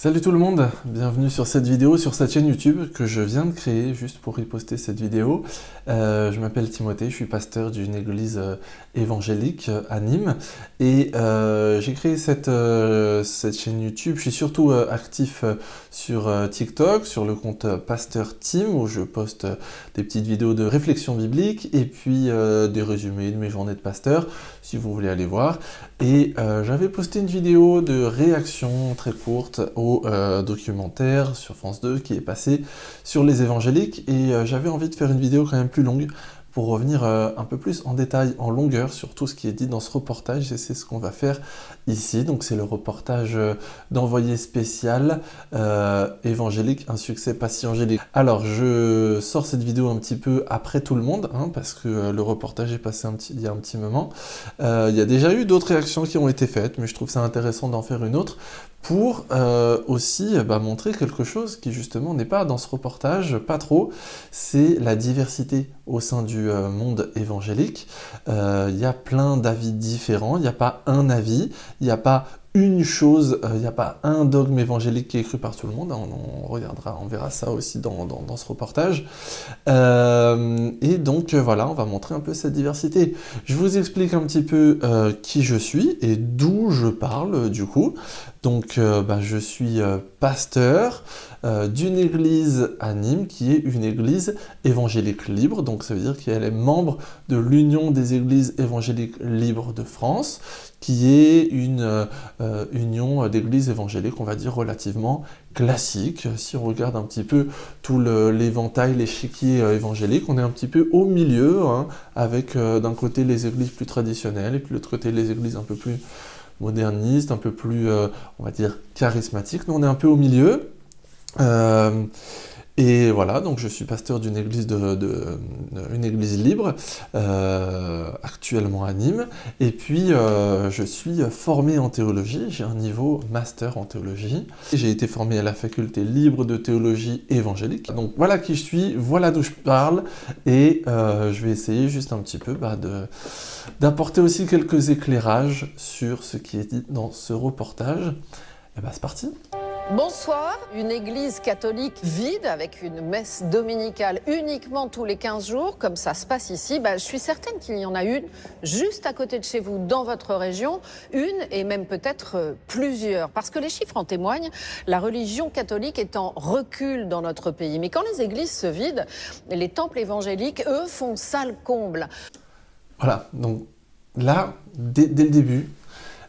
Salut tout le monde, bienvenue sur cette vidéo, sur cette chaîne YouTube que je viens de créer juste pour y poster cette vidéo. Je m'appelle Timothée, je suis pasteur d'une église évangélique à Nîmes et j'ai créé cette chaîne YouTube. Je suis surtout actif sur TikTok, sur le compte Pasteur Tim où je poste des petites vidéos de réflexion biblique et puis des résumés de mes journées de pasteur si vous voulez aller voir. Et j'avais posté une vidéo de réaction très courte au documentaire sur France 2 qui est passé sur les évangéliques et j'avais envie de faire une vidéo quand même plus longue pour revenir un peu plus en détail, en longueur sur tout ce qui est dit dans ce reportage et c'est ce qu'on va faire ici. Donc c'est le reportage d'envoyé spécial évangélique, un succès pas si angélique. Alors je sors cette vidéo un petit peu après tout le monde parce que le reportage est passé il y a un petit moment. Il y a déjà eu d'autres réactions qui ont été faites mais je trouve ça intéressant d'en faire une autre pour aussi montrer quelque chose qui justement n'est pas dans ce reportage, pas trop, c'est la diversité au sein du monde évangélique. Il y a plein d'avis différents, il n'y a pas un avis, il n'y a pas une chose, il n'y a pas un dogme évangélique qui est cru par tout le monde, on verra ça aussi dans ce reportage. Et donc voilà, on va montrer un peu cette diversité. Je vous explique un petit peu qui je suis et d'où je parle du coup. Donc je suis pasteur d'une église à Nîmes qui est une église évangélique libre, donc ça veut dire qu'elle est membre de l'Union des églises évangéliques libres de France, qui est une union d'églises évangéliques, on va dire, relativement classique. Si on regarde un petit peu tout l'éventail, l'échiquier évangélique, on est un petit peu au milieu, avec d'un côté les églises plus traditionnelles et puis de l'autre côté les églises un peu plus modernistes, un peu plus, on va dire, charismatiques. Nous, on est un peu au milieu. Et voilà, donc je suis pasteur d'une église, une église libre, actuellement à Nîmes, et puis je suis formé en théologie, j'ai un niveau master en théologie, j'ai été formé à la faculté libre de théologie évangélique, donc voilà qui je suis, voilà d'où je parle, et je vais essayer juste un petit peu d'apporter aussi quelques éclairages sur ce qui est dit dans ce reportage. Et c'est parti. Bonsoir, une église catholique vide avec une messe dominicale uniquement tous les 15 jours, comme ça se passe ici. Je suis certaine qu'il y en a une juste à côté de chez vous, dans votre région, une et même peut-être plusieurs. Parce que les chiffres en témoignent, la religion catholique est en recul dans notre pays. Mais quand les églises se vident, les temples évangéliques, eux, font salle comble. Voilà, donc là, dès le début,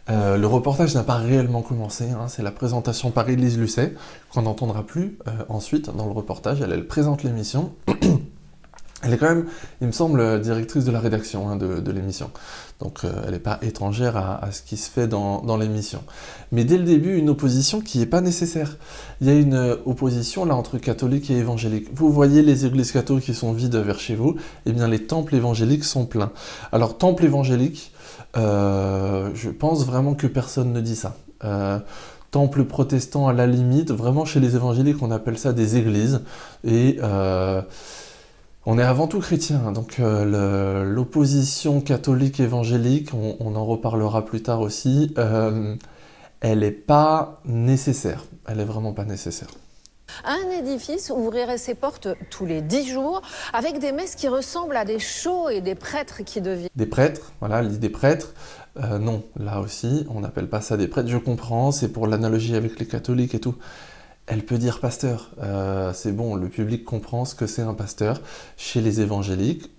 le reportage n'a pas réellement commencé, c'est la présentation par Élise Lucet, qu'on n'entendra plus ensuite dans le reportage. Elle présente l'émission. Elle est quand même, il me semble, directrice de la rédaction de l'émission. Donc elle n'est pas étrangère à ce qui se fait dans l'émission. Mais dès le début, une opposition qui n'est pas nécessaire. Il y a une opposition là entre catholiques et évangéliques. Vous voyez les églises catholiques qui sont vides vers chez vous, eh bien les temples évangéliques sont pleins. Alors temple évangélique, je pense vraiment que personne ne dit ça. Temple protestant à la limite, vraiment chez les évangéliques on appelle ça des églises. Et on est avant tout chrétien, donc l'opposition catholique évangélique, on en reparlera plus tard aussi, elle n'est pas nécessaire, elle est vraiment pas nécessaire. Un édifice ouvrirait ses portes tous les 10 jours, avec des messes qui ressemblent à des shows et des prêtres qui deviennent... Des prêtres, voilà, elle dit des prêtres. Non, là aussi, on n'appelle pas ça des prêtres, je comprends, c'est pour l'analogie avec les catholiques et tout. Elle peut dire pasteur, c'est bon, le public comprend ce que c'est un pasteur. Chez les évangéliques,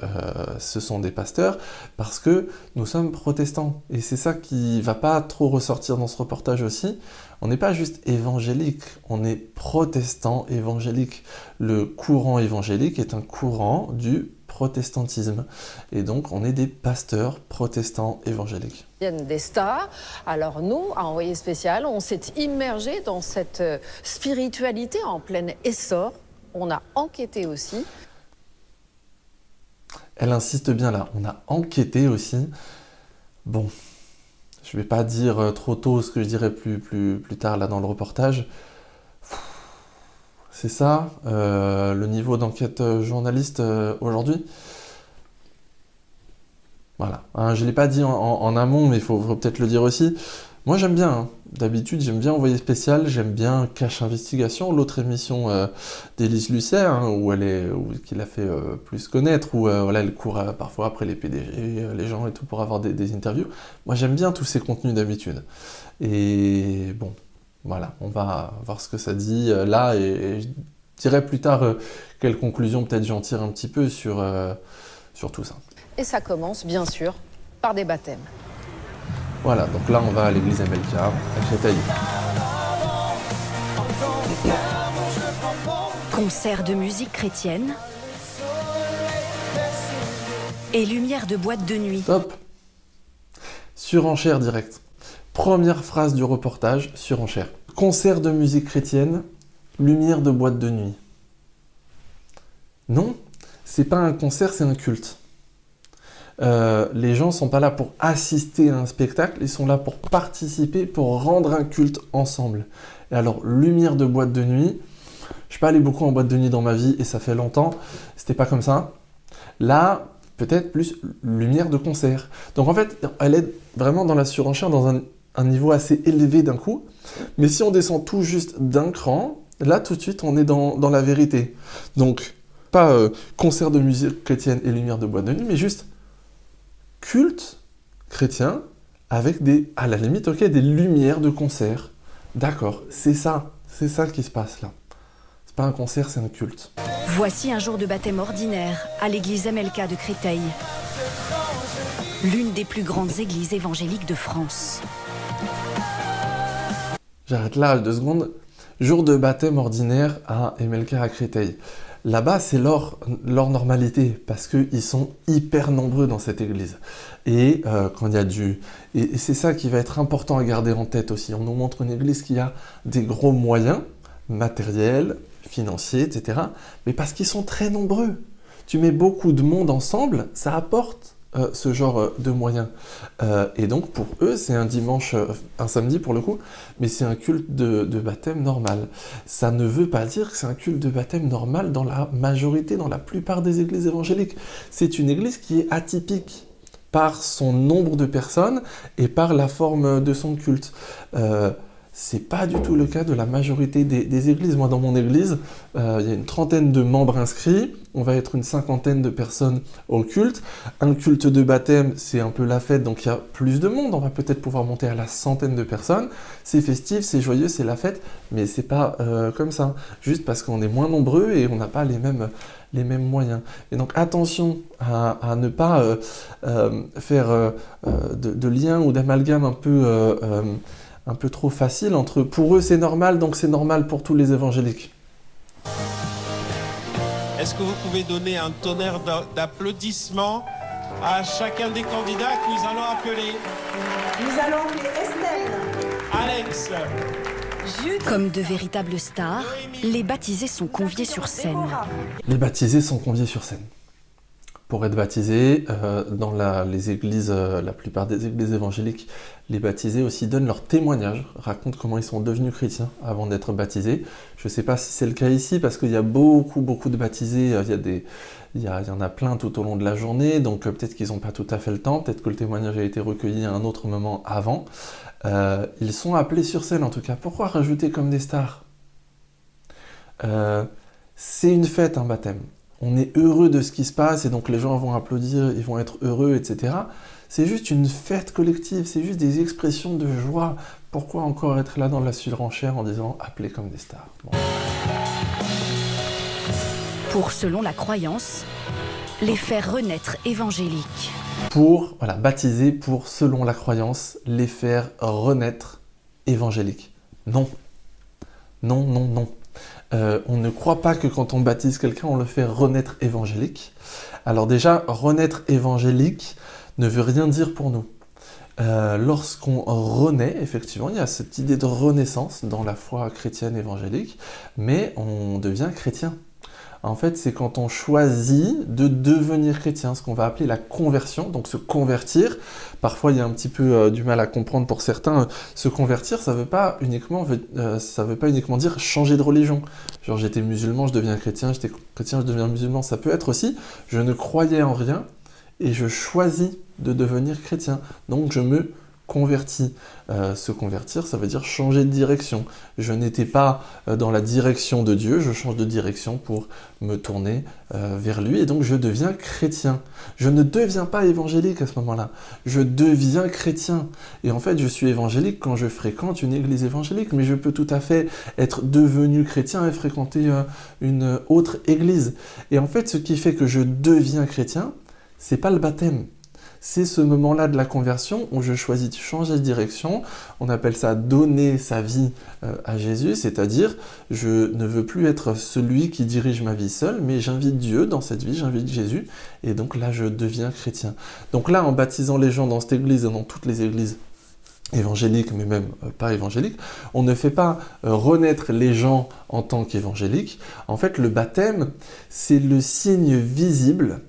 ce sont des pasteurs parce que nous sommes protestants. Et c'est ça qui va pas trop ressortir dans ce reportage aussi. On n'est pas juste évangélique, on est protestant évangélique. Le courant évangélique est un courant du protestantisme. Et donc, on est des pasteurs protestants évangéliques. Des stars. Alors nous, à Envoyé spécial, on s'est immergé dans cette spiritualité en plein essor. On a enquêté aussi. Elle insiste bien là, on a enquêté aussi. Bon, je vais pas dire trop tôt ce que je dirai plus tard là dans le reportage. C'est ça, le niveau d'enquête journaliste aujourd'hui. Voilà, je ne l'ai pas dit en amont, mais il faut peut-être le dire aussi. Moi j'aime bien, d'habitude, j'aime bien Envoyé spécial, j'aime bien Cache Investigation, l'autre émission d'Élise Lucet, hein, qui l'a fait plus connaître, où voilà, elle court parfois après les PDG, les gens et tout, pour avoir des interviews. Moi, j'aime bien tous ces contenus d'habitude. Et bon, voilà, on va voir ce que ça dit là, et je dirai plus tard quelles conclusions peut-être j'en tire un petit peu sur tout ça. Et ça commence, bien sûr, par des baptêmes. Voilà, donc là on va à l'église MLK à Créteil. Concert de musique chrétienne et lumière de boîte de nuit. Top. Surenchère directe. Première phrase du reportage, surenchère. Concert de musique chrétienne, lumière de boîte de nuit. Non, c'est pas un concert, c'est un culte. Les gens sont pas là pour assister à un spectacle, ils sont là pour participer, pour rendre un culte ensemble. Et alors, lumière de boîte de nuit, je suis pas allé beaucoup en boîte de nuit dans ma vie, et ça fait longtemps, c'était pas comme ça. Là, peut-être plus lumière de concert. Donc en fait, elle est vraiment dans la surenchère, dans un niveau assez élevé d'un coup. Mais si on descend tout juste d'un cran, là tout de suite on est dans la vérité. Donc, pas concert de musique chrétienne et lumière de boîte de nuit, mais juste culte chrétien avec à la limite, ok, des lumières de concert. D'accord, c'est ça qui se passe là. C'est pas un concert, c'est un culte. Voici un jour de baptême ordinaire à l'église MLK de Créteil, l'une des plus grandes églises évangéliques de France. J'arrête là 2 secondes. Jour de baptême ordinaire à MLK à Créteil. Là-bas, c'est leur normalité, parce qu'ils sont hyper nombreux dans cette église. Et quand il y a et c'est ça qui va être important à garder en tête aussi. On nous montre une église qui a des gros moyens, matériels, financiers, etc. Mais parce qu'ils sont très nombreux. Tu mets beaucoup de monde ensemble, ça apporte ce genre de moyens. Et donc pour eux, c'est un dimanche, un samedi pour le coup, mais c'est un culte de baptême normal. Ça ne veut pas dire que c'est un culte de baptême normal dans la majorité, dans la plupart des églises évangéliques. C'est une église qui est atypique par son nombre de personnes et par la forme de son culte. C'est pas du tout le cas de la majorité des églises. Moi, dans mon église, il y a une 30aine de membres inscrits. On va être une 50aine de personnes au culte. Un culte de baptême, c'est un peu la fête, donc il y a plus de monde. On va peut-être pouvoir monter à la 100aine de personnes. C'est festif, c'est joyeux, c'est la fête, mais c'est pas comme ça. Juste parce qu'on est moins nombreux et on n'a pas les mêmes moyens. Et donc attention à ne pas faire de lien ou d'amalgame un peu trop facile entre pour eux c'est normal, donc c'est normal pour tous les évangéliques. Est-ce que vous pouvez donner un tonnerre d'applaudissements à chacun des candidats que nous allons appeler? Nous allons appeler Estelle, Alex, Jude, Comme de véritables stars, les baptisés sont conviés sur scène. Les baptisés sont conviés sur scène. Pour être baptisés, dans les églises, la plupart des églises évangéliques, les baptisés aussi donnent leur témoignage, racontent comment ils sont devenus chrétiens avant d'être baptisés. Je ne sais pas si c'est le cas ici, parce qu'il y a beaucoup de baptisés, il y en a plein tout au long de la journée, donc peut-être qu'ils n'ont pas tout à fait le temps, peut-être que le témoignage a été recueilli à un autre moment avant. Ils sont appelés sur scène en tout cas. Pourquoi rajouter comme des stars? C'est une fête, un baptême. On est heureux de ce qui se passe et donc les gens vont applaudir, ils vont être heureux, etc. C'est juste une fête collective, c'est juste des expressions de joie. Pourquoi encore être là dans la surenchère en disant « appelés comme des stars » bon. Pour, selon la croyance, les faire renaître évangéliques. Baptiser pour, selon la croyance, les faire renaître évangéliques. Non. Non, non, non. On ne croit pas que quand on baptise quelqu'un, on le fait renaître évangélique. Alors déjà, renaître évangélique ne veut rien dire pour nous. Lorsqu'on renaît, effectivement, il y a cette idée de renaissance dans la foi chrétienne évangélique, mais on devient chrétien. En fait, c'est quand on choisit de devenir chrétien, ce qu'on va appeler la conversion, donc se convertir. Parfois, il y a un petit peu du mal à comprendre pour certains. Se convertir, ça veut pas uniquement dire changer de religion. Genre, j'étais musulman, je deviens chrétien, j'étais chrétien, je deviens musulman. Ça peut être aussi, je ne croyais en rien et je choisis de devenir chrétien. Donc, je me converti. Se convertir, ça veut dire changer de direction. Je n'étais pas dans la direction de Dieu, je change de direction pour me tourner vers lui, et donc je deviens chrétien. Je ne deviens pas évangélique à ce moment-là, je deviens chrétien. Et en fait, je suis évangélique quand je fréquente une église évangélique, mais je peux tout à fait être devenu chrétien et fréquenter une autre église. Et en fait, ce qui fait que je deviens chrétien, c'est pas le baptême. C'est ce moment-là de la conversion où je choisis de changer de direction. On appelle ça donner sa vie à Jésus, c'est-à-dire je ne veux plus être celui qui dirige ma vie seul, mais j'invite Dieu dans cette vie, j'invite Jésus, et donc là je deviens chrétien. Donc là, en baptisant les gens dans cette église et dans toutes les églises évangéliques, mais même pas évangéliques, on ne fait pas renaître les gens en tant qu'évangéliques. En fait, le baptême, c'est le signe visible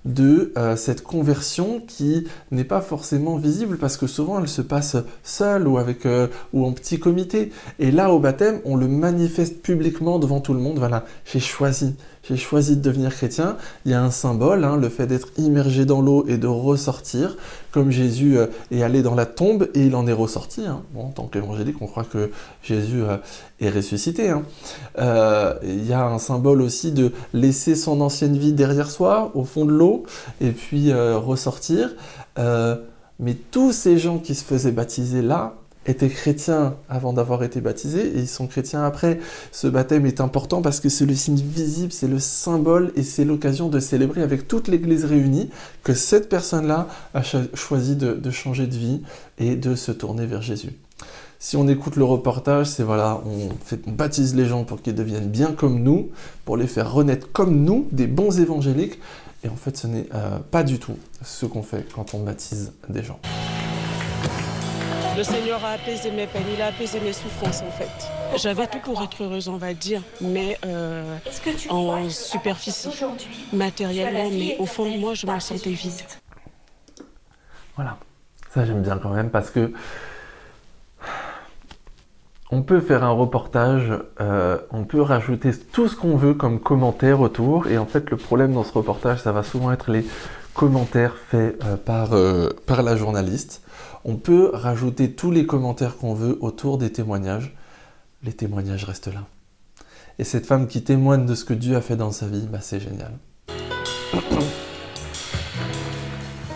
de cette conversion qui n'est pas forcément visible parce que souvent elle se passe seule ou en petit comité. Et là, au baptême, on le manifeste publiquement devant tout le monde. Voilà, j'ai choisi de devenir chrétien. Il y a un symbole, le fait d'être immergé dans l'eau et de ressortir, comme Jésus est allé dans la tombe et il en est ressorti. Bon, en tant qu'évangélique, on croit que Jésus est ressuscité. Il y a un symbole aussi de laisser son ancienne vie derrière soi, au fond de l'eau, et puis ressortir. Mais tous ces gens qui se faisaient baptiser là, étaient chrétiens avant d'avoir été baptisés et ils sont chrétiens après. Ce baptême est important parce que c'est le signe visible, c'est le symbole et c'est l'occasion de célébrer avec toute l'Église réunie que cette personne-là a choisi de changer de vie et de se tourner vers Jésus. Si on écoute le reportage, c'est voilà, on baptise les gens pour qu'ils deviennent bien comme nous, pour les faire renaître comme nous, des bons évangéliques. Et en fait, ce n'est pas du tout ce qu'on fait quand on baptise des gens. Le Seigneur a apaisé mes peines, il a apaisé mes souffrances en fait. J'avais tout pour être heureuse, on va dire, mais en superficie, matériellement, mais au fond de moi, je me sentais vide. Voilà, ça j'aime bien quand même parce que on peut faire un reportage, on peut rajouter tout ce qu'on veut comme commentaire autour, et en fait le problème dans ce reportage, ça va souvent être les commentaires faits par la journaliste. On peut rajouter tous les commentaires qu'on veut autour des témoignages. Les témoignages restent là. Et cette femme qui témoigne de ce que Dieu a fait dans sa vie, c'est génial.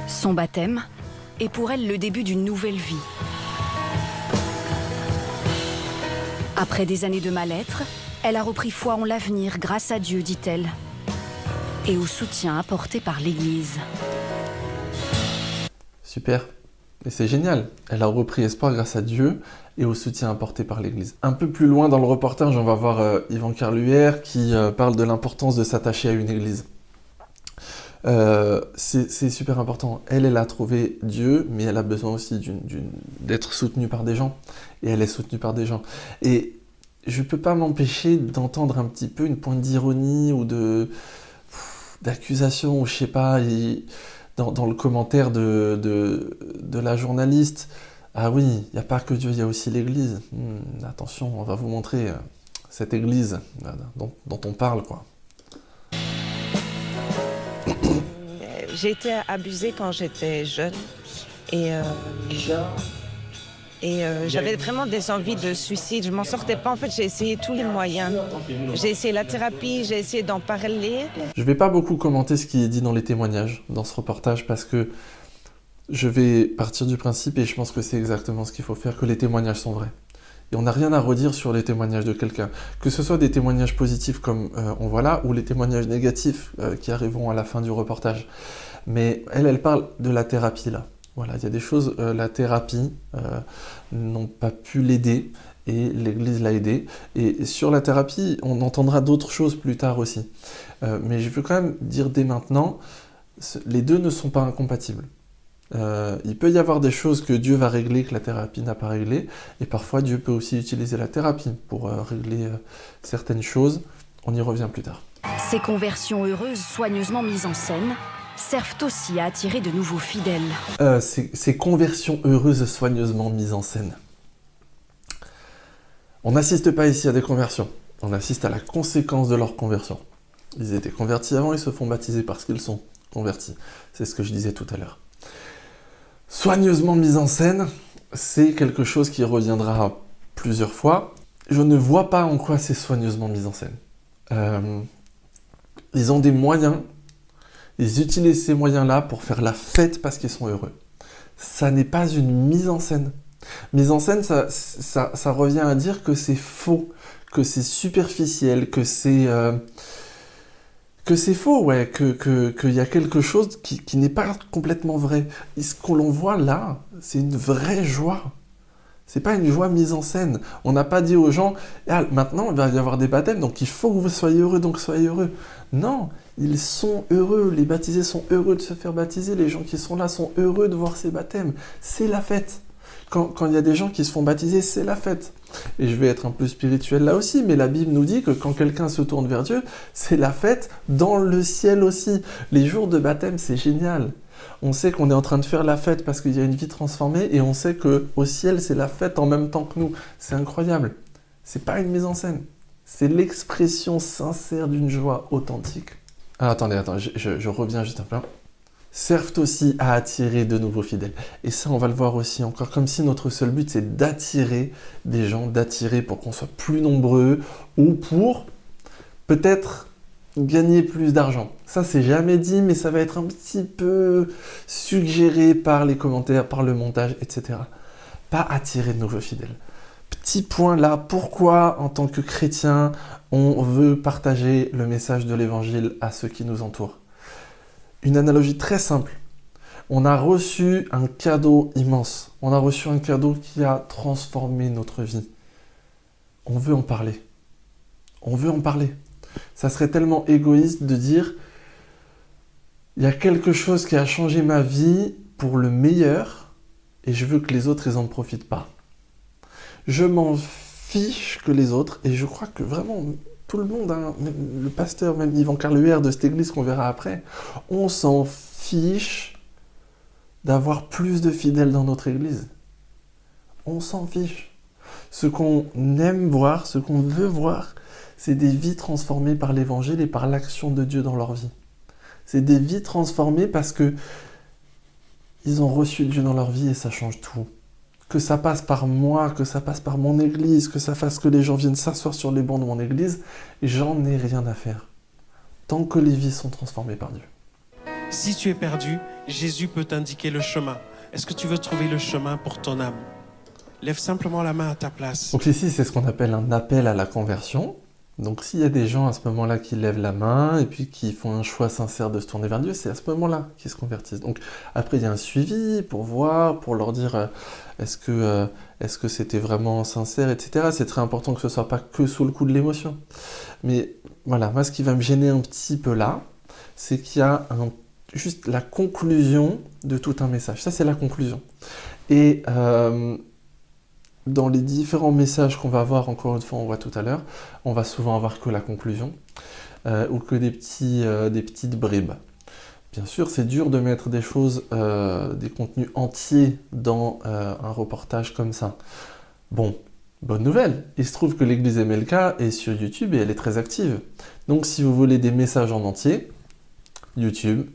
Son baptême est pour elle le début d'une nouvelle vie. Après des années de mal-être, elle a repris foi en l'avenir grâce à Dieu, dit-elle, et au soutien apporté par l'Église. Super. Et c'est génial, elle a repris espoir grâce à Dieu et au soutien apporté par l'Église. Un peu plus loin dans le reportage, on va voir Yvan Carluère qui parle de l'importance de s'attacher à une Église. C'est super important. Elle a trouvé Dieu, mais elle a besoin aussi d'être soutenue par des gens. Et elle est soutenue par des gens. Et je ne peux pas m'empêcher d'entendre un petit peu une pointe d'ironie ou d'accusation, ou je sais pas... Dans le commentaire de la journaliste, ah oui, il n'y a pas que Dieu, il y a aussi l'Église. Attention, on va vous montrer cette Église dont on parle, quoi. J'ai été abusée quand j'étais jeune et j'avais vraiment des envies de suicide. Je m'en sortais pas. En fait, j'ai essayé tous les moyens. J'ai essayé la thérapie, j'ai essayé d'en parler. Je vais pas beaucoup commenter ce qui est dit dans les témoignages, dans ce reportage, parce que je vais partir du principe, et je pense que c'est exactement ce qu'il faut faire, que les témoignages sont vrais. Et on n'a rien à redire sur les témoignages de quelqu'un. Que ce soit des témoignages positifs comme on voit là, ou les témoignages négatifs qui arriveront à la fin du reportage. Mais elle parle de la thérapie là. Voilà, il y a des choses, la thérapie n'ont pas pu l'aider et l'Église l'a aidé. Et sur la thérapie, on entendra d'autres choses plus tard aussi. Mais je veux quand même dire dès maintenant, les deux ne sont pas incompatibles. Il peut y avoir des choses que Dieu va régler que la thérapie n'a pas réglées, et parfois Dieu peut aussi utiliser la thérapie pour régler certaines choses. On y revient plus tard. Ces conversions heureuses, soigneusement mises en scène, servent aussi à attirer de nouveaux fidèles. Ces conversions heureuses soigneusement mises en scène. On n'assiste pas ici à des conversions, on assiste à la conséquence de leur conversion. Ils étaient convertis avant, ils se font baptiser parce qu'ils sont convertis. C'est ce que je disais tout à l'heure. Soigneusement mise en scène, c'est quelque chose qui reviendra plusieurs fois. Je ne vois pas en quoi c'est soigneusement mis en scène. Ils ont des moyens, ils utilisent ces moyens-là pour faire la fête parce qu'ils sont heureux. Ça n'est pas une mise en scène. Mise en scène, ça revient à dire que c'est faux, que c'est superficiel, que c'est faux, ouais, qu'il y a quelque chose qui n'est pas complètement vrai. Et ce qu'on l'on voit là, c'est une vraie joie. C'est pas une joie mise en scène. On n'a pas dit aux gens, ah, maintenant il va y avoir des baptêmes, donc il faut que vous soyez heureux, donc soyez heureux. Non, ils sont heureux, les baptisés sont heureux de se faire baptiser, les gens qui sont là sont heureux de voir ces baptêmes. C'est la fête. Quand il y a des gens qui se font baptiser, c'est la fête. Et je vais être un peu spirituel là aussi, mais la Bible nous dit que quand quelqu'un se tourne vers Dieu, c'est la fête dans le ciel aussi. Les jours de baptême, c'est génial. On sait qu'on est en train de faire la fête parce qu'il y a une vie transformée et on sait qu'au ciel, c'est la fête en même temps que nous. C'est incroyable. C'est pas une mise en scène. C'est l'expression sincère d'une joie authentique. Alors attendez, je reviens juste un peu. Servent aussi à attirer de nouveaux fidèles. Et ça, on va le voir aussi encore, comme si notre seul but, c'est d'attirer des gens, d'attirer pour qu'on soit plus nombreux ou pour peut-être gagner plus d'argent. Ça, c'est jamais dit, mais ça va être un petit peu suggéré par les commentaires, par le montage, etc. Pas attirer de nouveaux fidèles. Petit point là, pourquoi en tant que chrétien, on veut partager le message de l'évangile à ceux qui nous entourent? Une analogie très simple. On a reçu un cadeau immense. On a reçu un cadeau qui a transformé notre vie. On veut en parler. On veut en parler. Ça serait tellement égoïste de dire il y a quelque chose qui a changé ma vie pour le meilleur et je veux que les autres, ils n'en profitent pas. Je m'en fiche que les autres, et je crois que vraiment tout le monde, hein, le pasteur, même Yvan Carluère de cette église qu'on verra après, on s'en fiche d'avoir plus de fidèles dans notre église. On s'en fiche. Ce qu'on aime voir, ce qu'on veut voir, c'est des vies transformées par l'évangile et par l'action de Dieu dans leur vie. C'est des vies transformées parce que ils ont reçu Dieu dans leur vie et ça change tout. Que ça passe par moi, que ça passe par mon église, que ça fasse que les gens viennent s'asseoir sur les bancs de mon église, j'en ai rien à faire. Tant que les vies sont transformées par Dieu. Si tu es perdu, Jésus peut t'indiquer le chemin. Est-ce que tu veux trouver le chemin pour ton âme? Lève simplement la main à ta place. Donc ici, c'est ce qu'on appelle un appel à la conversion. Donc s'il y a des gens à ce moment-là qui lèvent la main et puis qui font un choix sincère de se tourner vers Dieu, c'est à ce moment-là qu'ils se convertissent. Donc après, il y a un suivi pour voir, pour leur dire est-ce que c'était vraiment sincère, etc. C'est très important que ce ne soit pas que sous le coup de l'émotion. Mais voilà, moi ce qui va me gêner un petit peu là, c'est qu'il y a juste la conclusion de tout un message. Ça, c'est la conclusion. Et dans les différents messages qu'on va avoir, encore une fois, on voit tout à l'heure, on va souvent avoir que la conclusion ou que des petites bribes. Bien sûr, c'est dur de mettre des choses, des contenus entiers dans un reportage comme ça. Bon, bonne nouvelle, il se trouve que l'église MLK est sur YouTube et elle est très active. Donc si vous voulez des messages en entier, YouTube,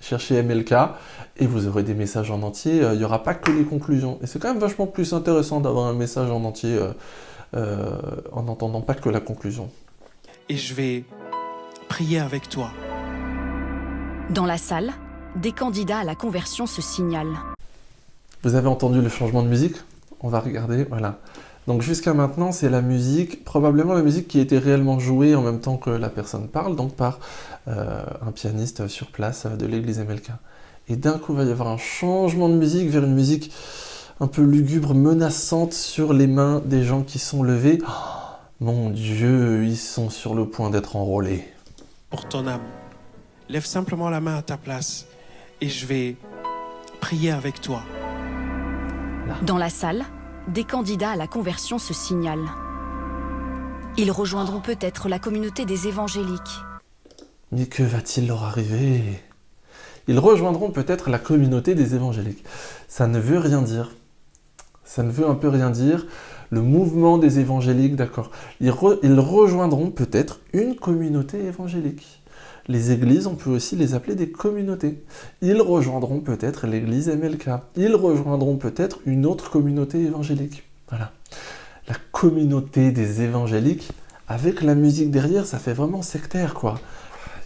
cherchez MLK et vous aurez des messages en entier. Il n'y aura pas que les conclusions. Et c'est quand même vachement plus intéressant d'avoir un message en entier en n'entendant pas que la conclusion. Et je vais prier avec toi. Dans la salle, des candidats à la conversion se signalent. Vous avez entendu le changement de musique? On va regarder, voilà. Donc jusqu'à maintenant, c'est la musique, probablement la musique qui a été réellement jouée en même temps que la personne parle, donc par un pianiste sur place de l'église MLK. Et d'un coup, il va y avoir un changement de musique vers une musique un peu lugubre, menaçante sur les mains des gens qui sont levés. Oh, mon Dieu, ils sont sur le point d'être enrôlés. Pour ton âme, lève simplement la main à ta place et je vais prier avec toi. Là. Dans la salle, des candidats à la conversion se signalent. Ils rejoindront peut-être la communauté des évangéliques. Mais que va-t-il leur arriver? Ils rejoindront peut-être la communauté des évangéliques. Ça ne veut rien dire. Ça ne veut un peu rien dire. Le mouvement des évangéliques, d'accord. Ils rejoindront peut-être une communauté évangélique. Les églises, on peut aussi les appeler des communautés. Ils rejoindront peut-être l'église MLK. Ils rejoindront peut-être une autre communauté évangélique. Voilà. La communauté des évangéliques, avec la musique derrière, ça fait vraiment sectaire, quoi.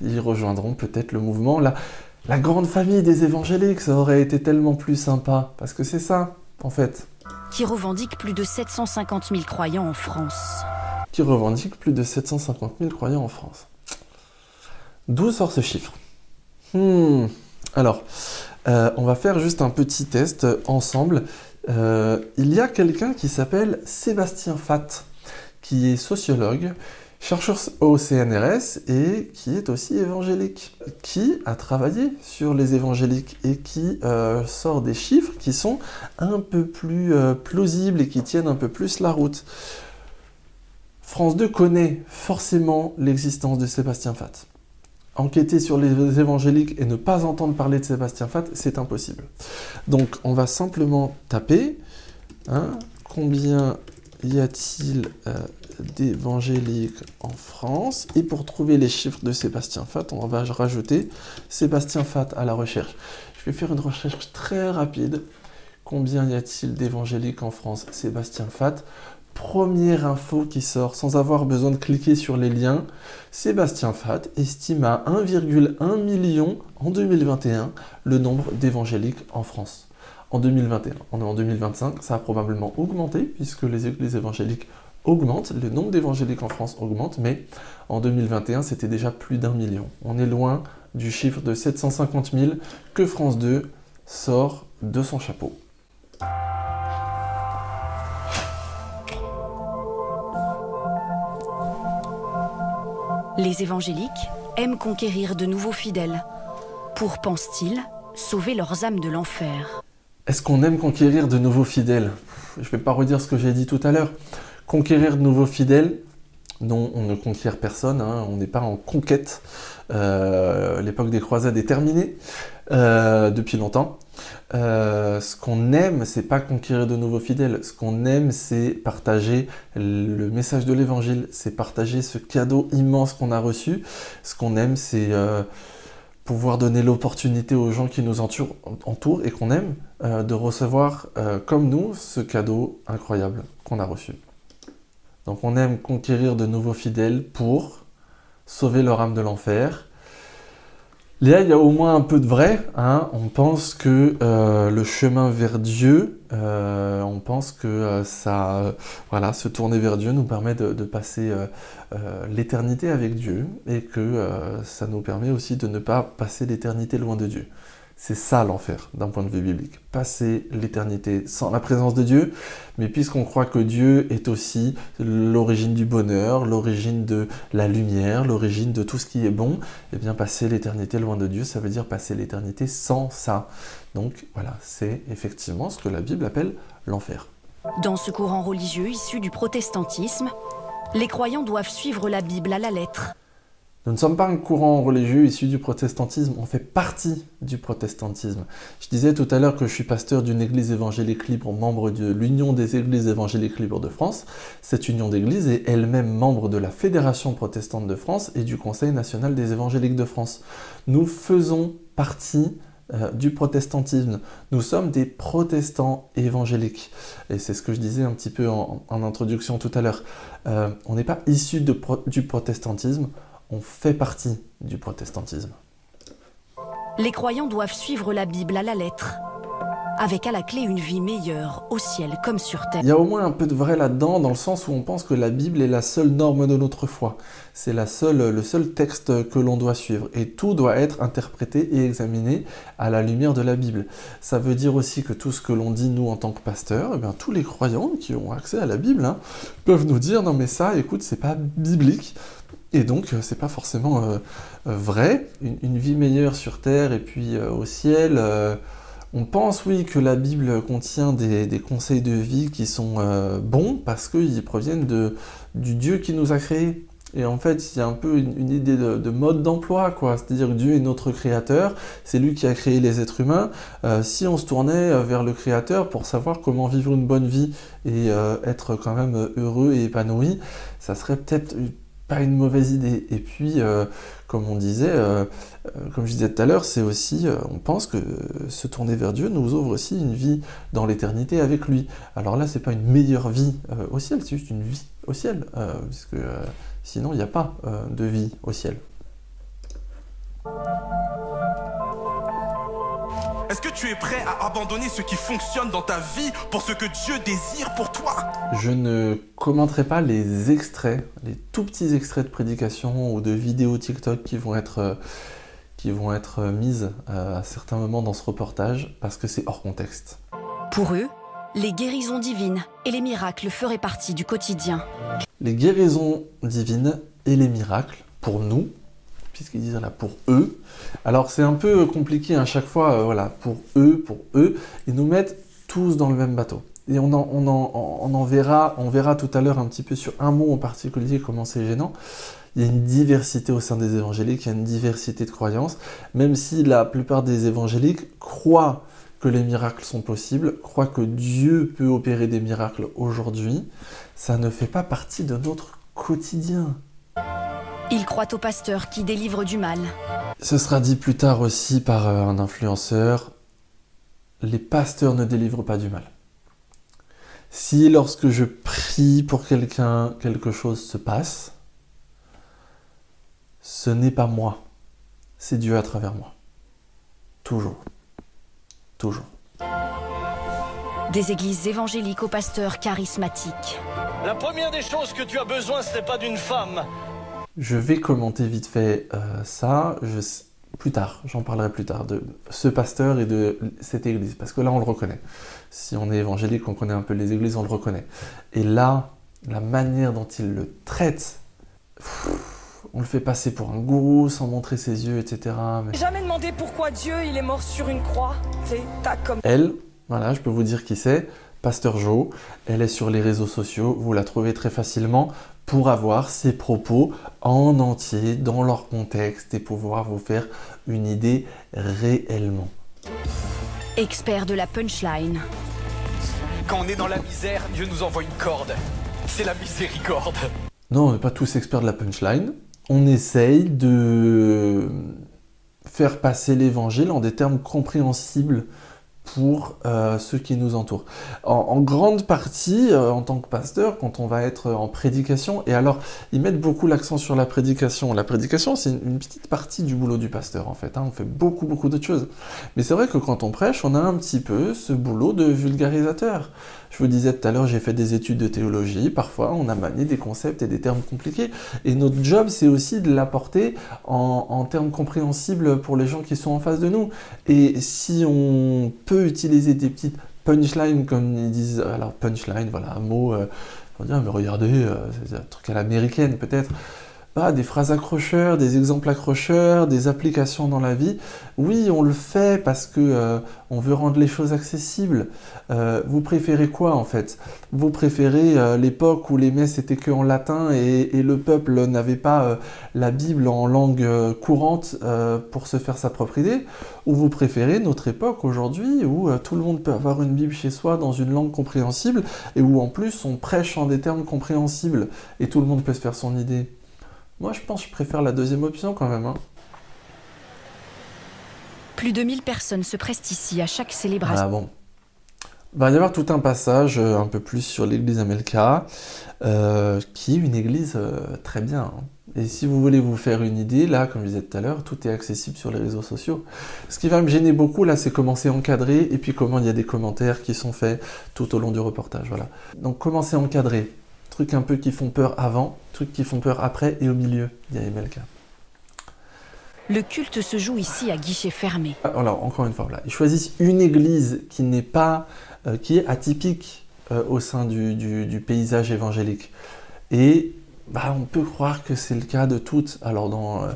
Ils rejoindront peut-être le mouvement, la grande famille des évangéliques, ça aurait été tellement plus sympa. Parce que c'est ça, en fait. Qui revendique plus de 750 000 croyants en France. Qui revendique plus de 750 000 croyants en France. D'où sort ce chiffre? Alors, on va faire juste un petit test ensemble. Il y a quelqu'un qui s'appelle Sébastien Fath, qui est sociologue, chercheur au CNRS et qui est aussi évangélique, qui a travaillé sur les évangéliques et qui sort des chiffres qui sont un peu plus plausibles et qui tiennent un peu plus la route. France 2 connaît forcément l'existence de Sébastien Fath. Enquêter sur les évangéliques et ne pas entendre parler de Sébastien Fath, c'est impossible. Donc on va simplement taper combien y a-t-il d'évangéliques en France, et pour trouver les chiffres de Sébastien Fath, on va rajouter Sébastien Fath à la recherche. Je vais faire une recherche très rapide. Combien y a-t-il d'évangéliques en France? Sébastien Fath. Première info qui sort, sans avoir besoin de cliquer sur les liens, Sébastien Fath estime à 1,1 million en 2021 le nombre d'évangéliques en France. En 2021, on est en 2025, ça a probablement augmenté puisque les églises évangéliques augmentent, le nombre d'évangéliques en France augmente, mais en 2021 c'était déjà plus d'1 million. On est loin du chiffre de 750 000 que France 2 sort de son chapeau. Les évangéliques aiment conquérir de nouveaux fidèles pour, pensent-ils, sauver leurs âmes de l'enfer. Est-ce qu'on aime conquérir de nouveaux fidèles? Je ne vais pas redire ce que j'ai dit tout à l'heure. Conquérir de nouveaux fidèles, non, on ne conquiert personne, on n'est pas en conquête. L'époque des croisades est terminée depuis longtemps. Ce qu'on aime, c'est pas conquérir de nouveaux fidèles. Ce qu'on aime, c'est partager le message de l'évangile, c'est partager ce cadeau immense qu'on a reçu. Ce qu'on aime, c'est pouvoir donner l'opportunité aux gens qui nous entourent et qu'on aime de recevoir comme nous ce cadeau incroyable qu'on a reçu. Donc on aime conquérir de nouveaux fidèles pour sauver leur âme de l'enfer. Là, il y a au moins un peu de vrai. On pense que le chemin vers Dieu, on pense que se tourner vers Dieu nous permet de passer l'éternité avec Dieu et que ça nous permet aussi de ne pas passer l'éternité loin de Dieu. C'est ça l'enfer d'un point de vue biblique. Passer l'éternité sans la présence de Dieu, mais puisqu'on croit que Dieu est aussi l'origine du bonheur, l'origine de la lumière, l'origine de tout ce qui est bon, eh bien passer l'éternité loin de Dieu, ça veut dire passer l'éternité sans ça. Donc voilà, c'est effectivement ce que la Bible appelle l'enfer. Dans ce courant religieux issu du protestantisme, les croyants doivent suivre la Bible à la lettre. Nous ne sommes pas un courant religieux issu du protestantisme, on fait partie du protestantisme. Je disais tout à l'heure que je suis pasteur d'une église évangélique libre, membre de l'Union des églises évangéliques libres de France. Cette union d'églises est elle-même membre de la Fédération protestante de France et du Conseil national des évangéliques de France. Nous faisons partie du protestantisme. Nous sommes des protestants évangéliques. Et c'est ce que je disais un petit peu en introduction tout à l'heure. On n'est pas issu du protestantisme, on fait partie du protestantisme. Les croyants doivent suivre la Bible à la lettre, avec à la clé une vie meilleure, au ciel comme sur terre. Il y a au moins un peu de vrai là-dedans, dans le sens où on pense que la Bible est la seule norme de notre foi. C'est le seul texte que l'on doit suivre. Et tout doit être interprété et examiné à la lumière de la Bible. Ça veut dire aussi que tout ce que l'on dit, nous, en tant que pasteurs, eh bien, tous les croyants qui ont accès à la Bible peuvent nous dire « Non mais ça, écoute, c'est pas biblique ». Et donc, c'est pas forcément vrai. Une vie meilleure sur terre et puis au ciel. On pense, oui, que la Bible contient des conseils de vie qui sont bons parce qu'ils proviennent du Dieu qui nous a créés. Et en fait, il y a un peu une idée de mode d'emploi, quoi. C'est-à-dire que Dieu est notre créateur, c'est lui qui a créé les êtres humains. Si on se tournait vers le créateur pour savoir comment vivre une bonne vie et être quand même heureux et épanoui, ça serait peut-être pas une mauvaise idée. Et puis, comme on disait, comme je disais tout à l'heure, c'est aussi, on pense que se tourner vers Dieu nous ouvre aussi une vie dans l'éternité avec lui. Alors là, c'est pas une meilleure vie au ciel, c'est juste une vie au ciel, parce que sinon, il n'y a pas de vie au ciel. Est-ce que tu es prêt à abandonner ce qui fonctionne dans ta vie pour ce que Dieu désire pour toi? Je ne commenterai pas les extraits, les tout petits extraits de prédication ou de vidéos TikTok qui vont être mises à certains moments dans ce reportage, parce que c'est hors contexte. Pour eux, les guérisons divines et les miracles feraient partie du quotidien. Les guérisons divines et les miracles, pour nous, puisqu'ils disent là pour eux. Alors c'est un peu compliqué à chaque fois, voilà, pour eux, ils nous mettent tous dans le même bateau. Et on verra tout à l'heure un petit peu sur un mot en particulier comment c'est gênant. Il y a une diversité au sein des évangéliques, il y a une diversité de croyances, même si la plupart des évangéliques croient que les miracles sont possibles, croient que Dieu peut opérer des miracles aujourd'hui, ça ne fait pas partie de notre quotidien. Ils croient aux pasteurs qui délivrent du mal. Ce sera dit plus tard aussi par un influenceur, les pasteurs ne délivrent pas du mal. Si lorsque je prie pour quelqu'un, quelque chose se passe, ce n'est pas moi, c'est Dieu à travers moi. Toujours. Toujours. Des églises évangéliques aux pasteurs charismatiques. La première des choses que tu as besoin, ce n'est pas d'une femme. Je vais commenter vite fait ça, plus tard, j'en parlerai plus tard, de ce pasteur et de cette église, parce que là on le reconnaît. Si on est évangélique, on connaît un peu les églises, on le reconnaît. Et là, la manière dont il le traite, on le fait passer pour un gourou sans montrer ses yeux, etc. Mais... J'ai jamais demandé pourquoi Dieu il est mort sur une croix. T'as comme... Elle, voilà, je peux vous dire qui c'est, Pasteur Jo, elle est sur les réseaux sociaux, vous la trouvez très facilement pour avoir ses propos en entier, dans leur contexte et pouvoir vous faire une idée réellement. Expert de la punchline. Quand on est dans la misère, Dieu nous envoie une corde. C'est la miséricorde. Non, on n'est pas tous experts de la punchline. On essaye de faire passer l'évangile en des termes compréhensibles pour ceux qui nous entourent. En grande partie, en tant que pasteur, quand on va être en prédication, et alors ils mettent beaucoup l'accent sur la prédication. La prédication, c'est une petite partie du boulot du pasteur en fait, hein. On fait beaucoup d'autres choses. Mais c'est vrai que quand on prêche, on a un petit peu ce boulot de vulgarisateur. Je vous disais tout à l'heure, j'ai fait des études de théologie, parfois on a manié des concepts et des termes compliqués, et notre job c'est aussi de l'apporter en termes compréhensibles pour les gens qui sont en face de nous. Et si on peut utiliser des petites punchlines, comme ils disent, alors punchline, voilà, un mot, on va dire, mais regardez, c'est un truc à l'américaine peut-être, des phrases accrocheurs, des exemples accrocheurs, des applications dans la vie. Oui, on le fait parce que on veut rendre les choses accessibles. Vous préférez quoi en fait? Vous préférez l'époque où les messes étaient que en latin et le peuple n'avait pas la Bible en langue courante pour se faire sa propre idée? Ou vous préférez notre époque aujourd'hui où tout le monde peut avoir une Bible chez soi dans une langue compréhensible et où en plus on prêche en des termes compréhensibles et tout le monde peut se faire son idée? Moi, je pense que je préfère la deuxième option quand même. Hein. Plus de 1000 personnes se pressent ici à chaque célébration. Ah bon. Il va y avoir tout un passage un peu plus sur l'église Amelka, qui est une église très bien. Hein. Et si vous voulez vous faire une idée, là, comme je disais tout à l'heure, tout est accessible sur les réseaux sociaux. Ce qui va me gêner beaucoup, là, c'est comment c'est encadré et puis comment il y a des commentaires qui sont faits tout au long du reportage. Voilà. Donc, comment c'est encadré? Trucs un peu qui font peur avant, trucs qui font peur après et au milieu, dit Amelka. Le culte se joue ici à guichet fermé. Alors, encore une fois, voilà. Ils choisissent une église qui n'est pas, qui est atypique au sein du paysage évangélique. Et on peut croire que c'est le cas de toutes. Alors, dans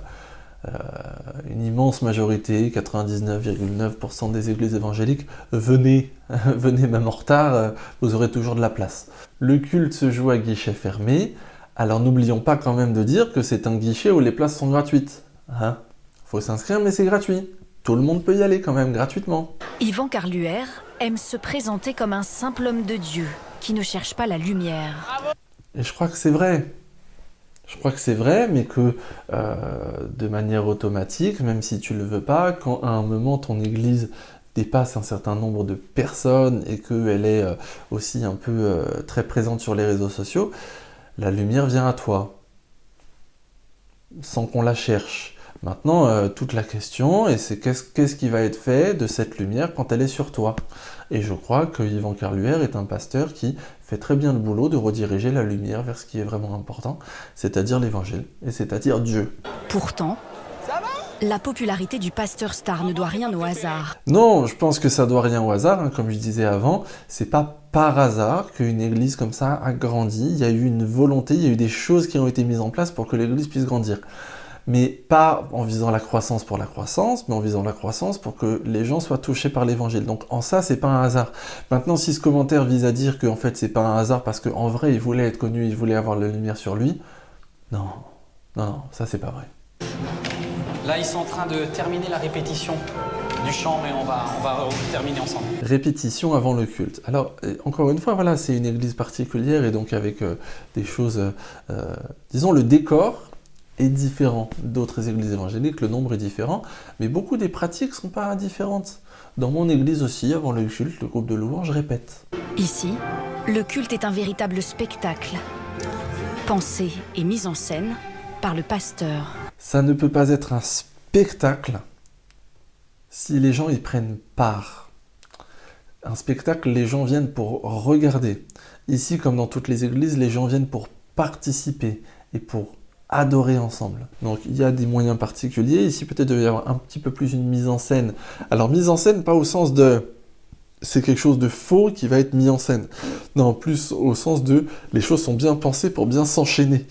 une immense majorité, 99,9% des églises évangéliques, venez même en retard, vous aurez toujours de la place. Le culte se joue à guichet fermé, alors n'oublions pas quand même de dire que c'est un guichet où les places sont gratuites. Hein? Faut s'inscrire, mais c'est gratuit. Tout le monde peut y aller quand même, gratuitement. Yvan Carluer aime se présenter comme un simple homme de Dieu, qui ne cherche pas la lumière. Et je crois que c'est vrai. Je crois que c'est vrai, mais que de manière automatique, même si tu ne le veux pas, quand à un moment ton église dépasse un certain nombre de personnes et qu'elle est aussi un peu très présente sur les réseaux sociaux, la lumière vient à toi, sans qu'on la cherche. Maintenant, toute la question, et c'est qu'est-ce qui va être fait de cette lumière quand elle est sur toi? Et je crois que Yvan Carluer est un pasteur qui fait très bien le boulot de rediriger la lumière vers ce qui est vraiment important, c'est-à-dire l'évangile, et c'est-à-dire Dieu. Pourtant, la popularité du pasteur star ne doit rien au hasard. Non, je pense que ça doit rien au hasard, hein, comme je disais avant, c'est pas par hasard qu'une église comme ça a grandi, il y a eu une volonté, il y a eu des choses qui ont été mises en place pour que l'église puisse grandir. Mais pas en visant la croissance pour la croissance, mais en visant la croissance pour que les gens soient touchés par l'évangile. Donc en ça, c'est pas un hasard. Maintenant, si ce commentaire vise à dire qu'en fait, c'est pas un hasard parce qu'en vrai, il voulait être connu, il voulait avoir la lumière sur lui, non, ça c'est pas vrai. Là, ils sont en train de terminer la répétition du chant, mais on va terminer ensemble. Répétition avant le culte. Alors, encore une fois, voilà, c'est une église particulière et donc avec des choses, disons, le décor est différent d'autres églises évangéliques, le nombre est différent, mais beaucoup des pratiques ne sont pas différentes. Dans mon église aussi, avant le culte, le groupe de louanges répète. Ici, le culte est un véritable spectacle, pensé et mis en scène par le pasteur. Ça ne peut pas être un spectacle si les gens y prennent part. Un spectacle, les gens viennent pour regarder. Ici, comme dans toutes les églises, les gens viennent pour participer et pour adorer ensemble. Donc il y a des moyens particuliers. Ici, peut-être devait y avoir un petit peu plus une mise en scène. Alors, mise en scène, pas au sens de c'est quelque chose de faux qui va être mis en scène. Non, plus au sens de les choses sont bien pensées pour bien s'enchaîner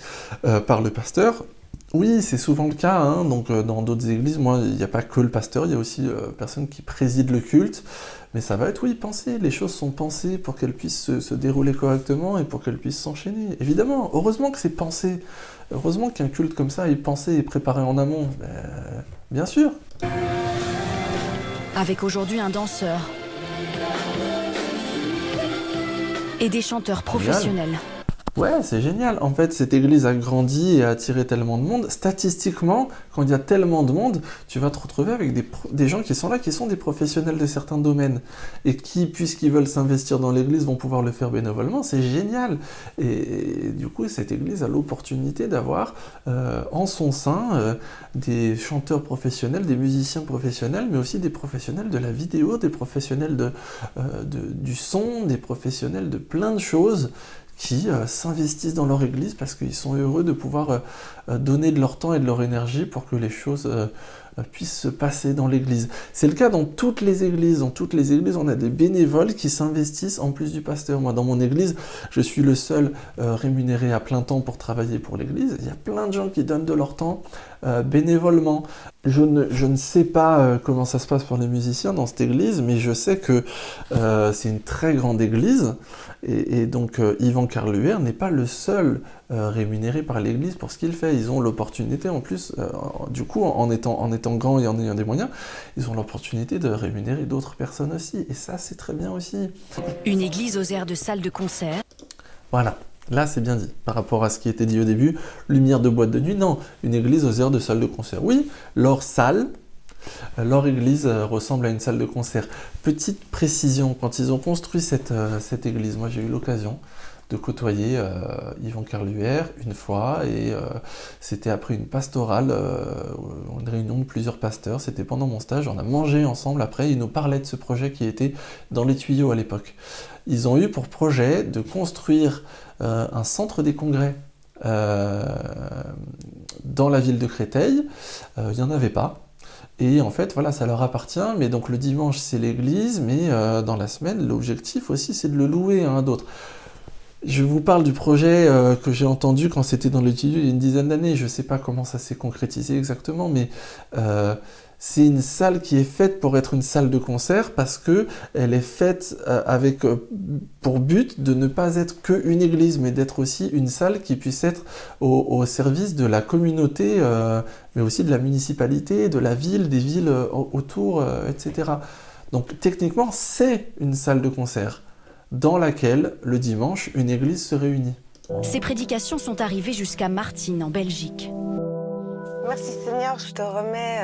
par le pasteur. Oui, c'est souvent le cas, hein. Donc dans d'autres églises, moi, il n'y a pas que le pasteur, il y a aussi personne qui préside le culte, mais ça va être, oui, pensé, les choses sont pensées pour qu'elles puissent se dérouler correctement et pour qu'elles puissent s'enchaîner. Évidemment, heureusement que c'est pensé, heureusement qu'un culte comme ça est pensé et préparé en amont, bien sûr. Avec aujourd'hui un danseur et des chanteurs professionnels. Ouais, c'est génial. En fait, cette église a grandi et a attiré tellement de monde. Statistiquement, quand il y a tellement de monde, tu vas te retrouver avec des gens qui sont là, qui sont des professionnels de certains domaines et qui, puisqu'ils veulent s'investir dans l'église, vont pouvoir le faire bénévolement. C'est génial. Et du coup, cette église a l'opportunité d'avoir en son sein des chanteurs professionnels, des musiciens professionnels, mais aussi des professionnels de la vidéo, des professionnels du son, des professionnels de plein de choses qui s'investissent dans leur église parce qu'ils sont heureux de pouvoir donner de leur temps et de leur énergie pour que les choses puissent se passer dans l'église. C'est le cas dans toutes les églises. Dans toutes les églises, on a des bénévoles qui s'investissent en plus du pasteur. Moi, dans mon église, je suis le seul rémunéré à plein temps pour travailler pour l'église. Il y a plein de gens qui donnent de leur temps bénévolement. Je ne sais pas comment ça se passe pour les musiciens dans cette église, mais je sais que c'est une très grande église. Et donc, Yvan Carluer n'est pas le seul rémunéré par l'église pour ce qu'il fait. Ils ont l'opportunité, en plus, du coup, en étant grands et en ayant des moyens, ils ont l'opportunité de rémunérer d'autres personnes aussi. Et ça, c'est très bien aussi. Une église aux airs de salle de concert. Voilà. Là, c'est bien dit. Par rapport à ce qui était dit au début, lumière de boîte de nuit, non. Une église aux airs de salle de concert. Oui, leur église ressemble à une salle de concert. Petite précision, quand ils ont construit cette église, moi j'ai eu l'occasion de côtoyer Yvan Carluer une fois, et c'était après une pastorale, une réunion de plusieurs pasteurs, c'était pendant mon stage, on a mangé ensemble après, ils nous parlaient de ce projet qui était dans les tuyaux à l'époque. Ils ont eu pour projet de construire un centre des congrès dans la ville de Créteil. Il n'y en avait pas. Et en fait, voilà, ça leur appartient, mais donc le dimanche, c'est l'église, mais dans la semaine, l'objectif aussi, c'est de le louer à d'autres. Je vous parle du projet que j'ai entendu quand c'était dans le tuyau il y a une dizaine d'années. Je ne sais pas comment ça s'est concrétisé exactement, mais c'est une salle qui est faite pour être une salle de concert parce qu'elle est faite avec pour but de ne pas être qu'une église, mais d'être aussi une salle qui puisse être au service de la communauté, mais aussi de la municipalité, de la ville, des villes autour, etc. Donc techniquement, c'est une salle de concert dans laquelle, le dimanche, une église se réunit. Ses prédications sont arrivées jusqu'à Martine, en Belgique. Merci Seigneur, je te remets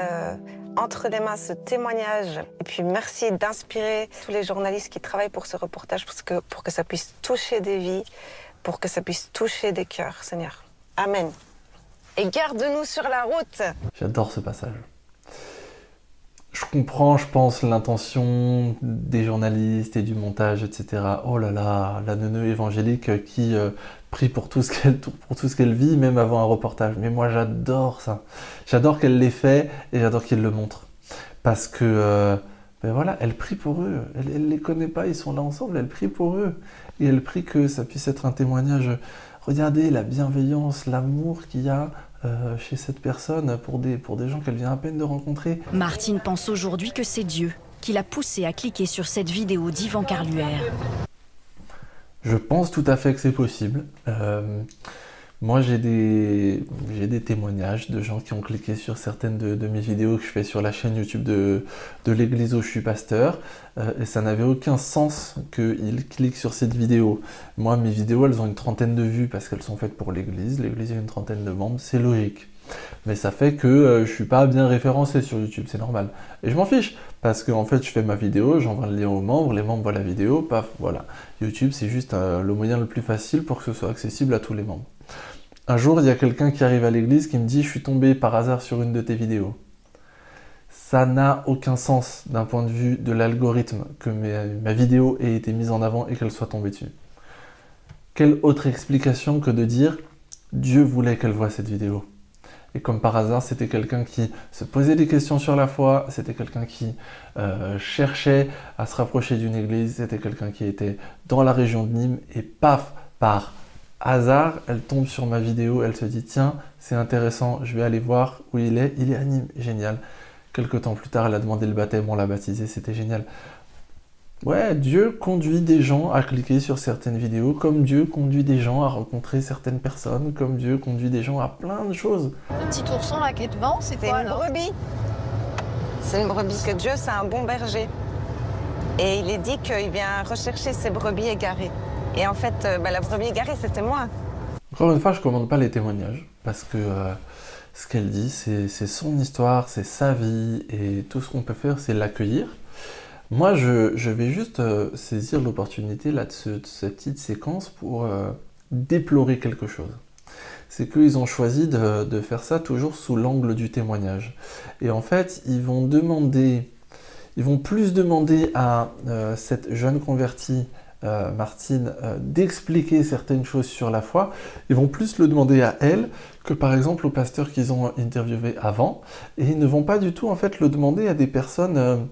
entre les mains ce témoignage. Et puis merci d'inspirer tous les journalistes qui travaillent pour ce reportage pour que ça puisse toucher des vies, pour que ça puisse toucher des cœurs, Seigneur. Amen. Et garde-nous sur la route. J'adore ce passage. Je comprends, je pense, l'intention des journalistes et du montage, etc. Oh là là, la neuneu évangélique qui prie pour tout ce qu'elle vit, même avant un reportage. Mais moi, j'adore ça. J'adore qu'elle l'ait fait et j'adore qu'elle le montre. Parce que, ben voilà, elle prie pour eux. Elle les connaît pas, ils sont là ensemble, elle prie pour eux. Et elle prie que ça puisse être un témoignage. Regardez la bienveillance, l'amour qu'il y a chez cette personne pour des gens qu'elle vient à peine de rencontrer. Martine pense aujourd'hui que c'est Dieu qui l'a poussée à cliquer sur cette vidéo d'Yvan Carluère. Je pense tout à fait que c'est possible. Moi, j'ai des témoignages de gens qui ont cliqué sur certaines de mes vidéos que je fais sur la chaîne YouTube de l'église où je suis pasteur. Et ça n'avait aucun sens qu'ils cliquent sur cette vidéo. Moi, mes vidéos, elles ont une trentaine de vues parce qu'elles sont faites pour l'église. L'église a une trentaine de membres, c'est logique. Mais ça fait que je ne suis pas bien référencé sur YouTube, c'est normal. Et je m'en fiche, parce qu'en fait, je fais ma vidéo, j'envoie le lien aux membres, les membres voient la vidéo, paf, voilà. YouTube, c'est juste le moyen le plus facile pour que ce soit accessible à tous les membres. Un jour, il y a quelqu'un qui arrive à l'église qui me dit « Je suis tombé par hasard sur une de tes vidéos ». Ça n'a aucun sens d'un point de vue de l'algorithme que ma vidéo ait été mise en avant et qu'elle soit tombée dessus. Quelle autre explication que de dire « Dieu voulait qu'elle voie cette vidéo ». Et comme par hasard, c'était quelqu'un qui se posait des questions sur la foi, c'était quelqu'un qui cherchait à se rapprocher d'une église, c'était quelqu'un qui était dans la région de Nîmes, et paf, par hasard, elle tombe sur ma vidéo, elle se dit « Tiens, c'est intéressant, je vais aller voir où il est à Nîmes, génial ». Quelques temps plus tard, elle a demandé le baptême, on l'a baptisé, c'était génial. Ouais, Dieu conduit des gens à cliquer sur certaines vidéos, comme Dieu conduit des gens à rencontrer certaines personnes, comme Dieu conduit des gens à plein de choses. Le petit ourson là qui est devant, c'est quoi une brebis. C'est une brebis, que Dieu, c'est un bon berger. Et il est dit qu'il vient rechercher ses brebis égarées. Et en fait, la brebis égarée, c'était moi. Encore une fois, je ne commande pas les témoignages, parce que ce qu'elle dit, c'est son histoire, c'est sa vie, et tout ce qu'on peut faire, c'est l'accueillir. Moi, je vais juste saisir l'opportunité là de cette petite séquence pour déplorer quelque chose. C'est qu'ils ont choisi de faire ça toujours sous l'angle du témoignage. Et en fait, ils vont plus demander à cette jeune convertie, Martine, d'expliquer certaines choses sur la foi. Ils vont plus le demander à elle que par exemple au pasteur qu'ils ont interviewé avant. Et ils ne vont pas du tout en fait le demander à des personnes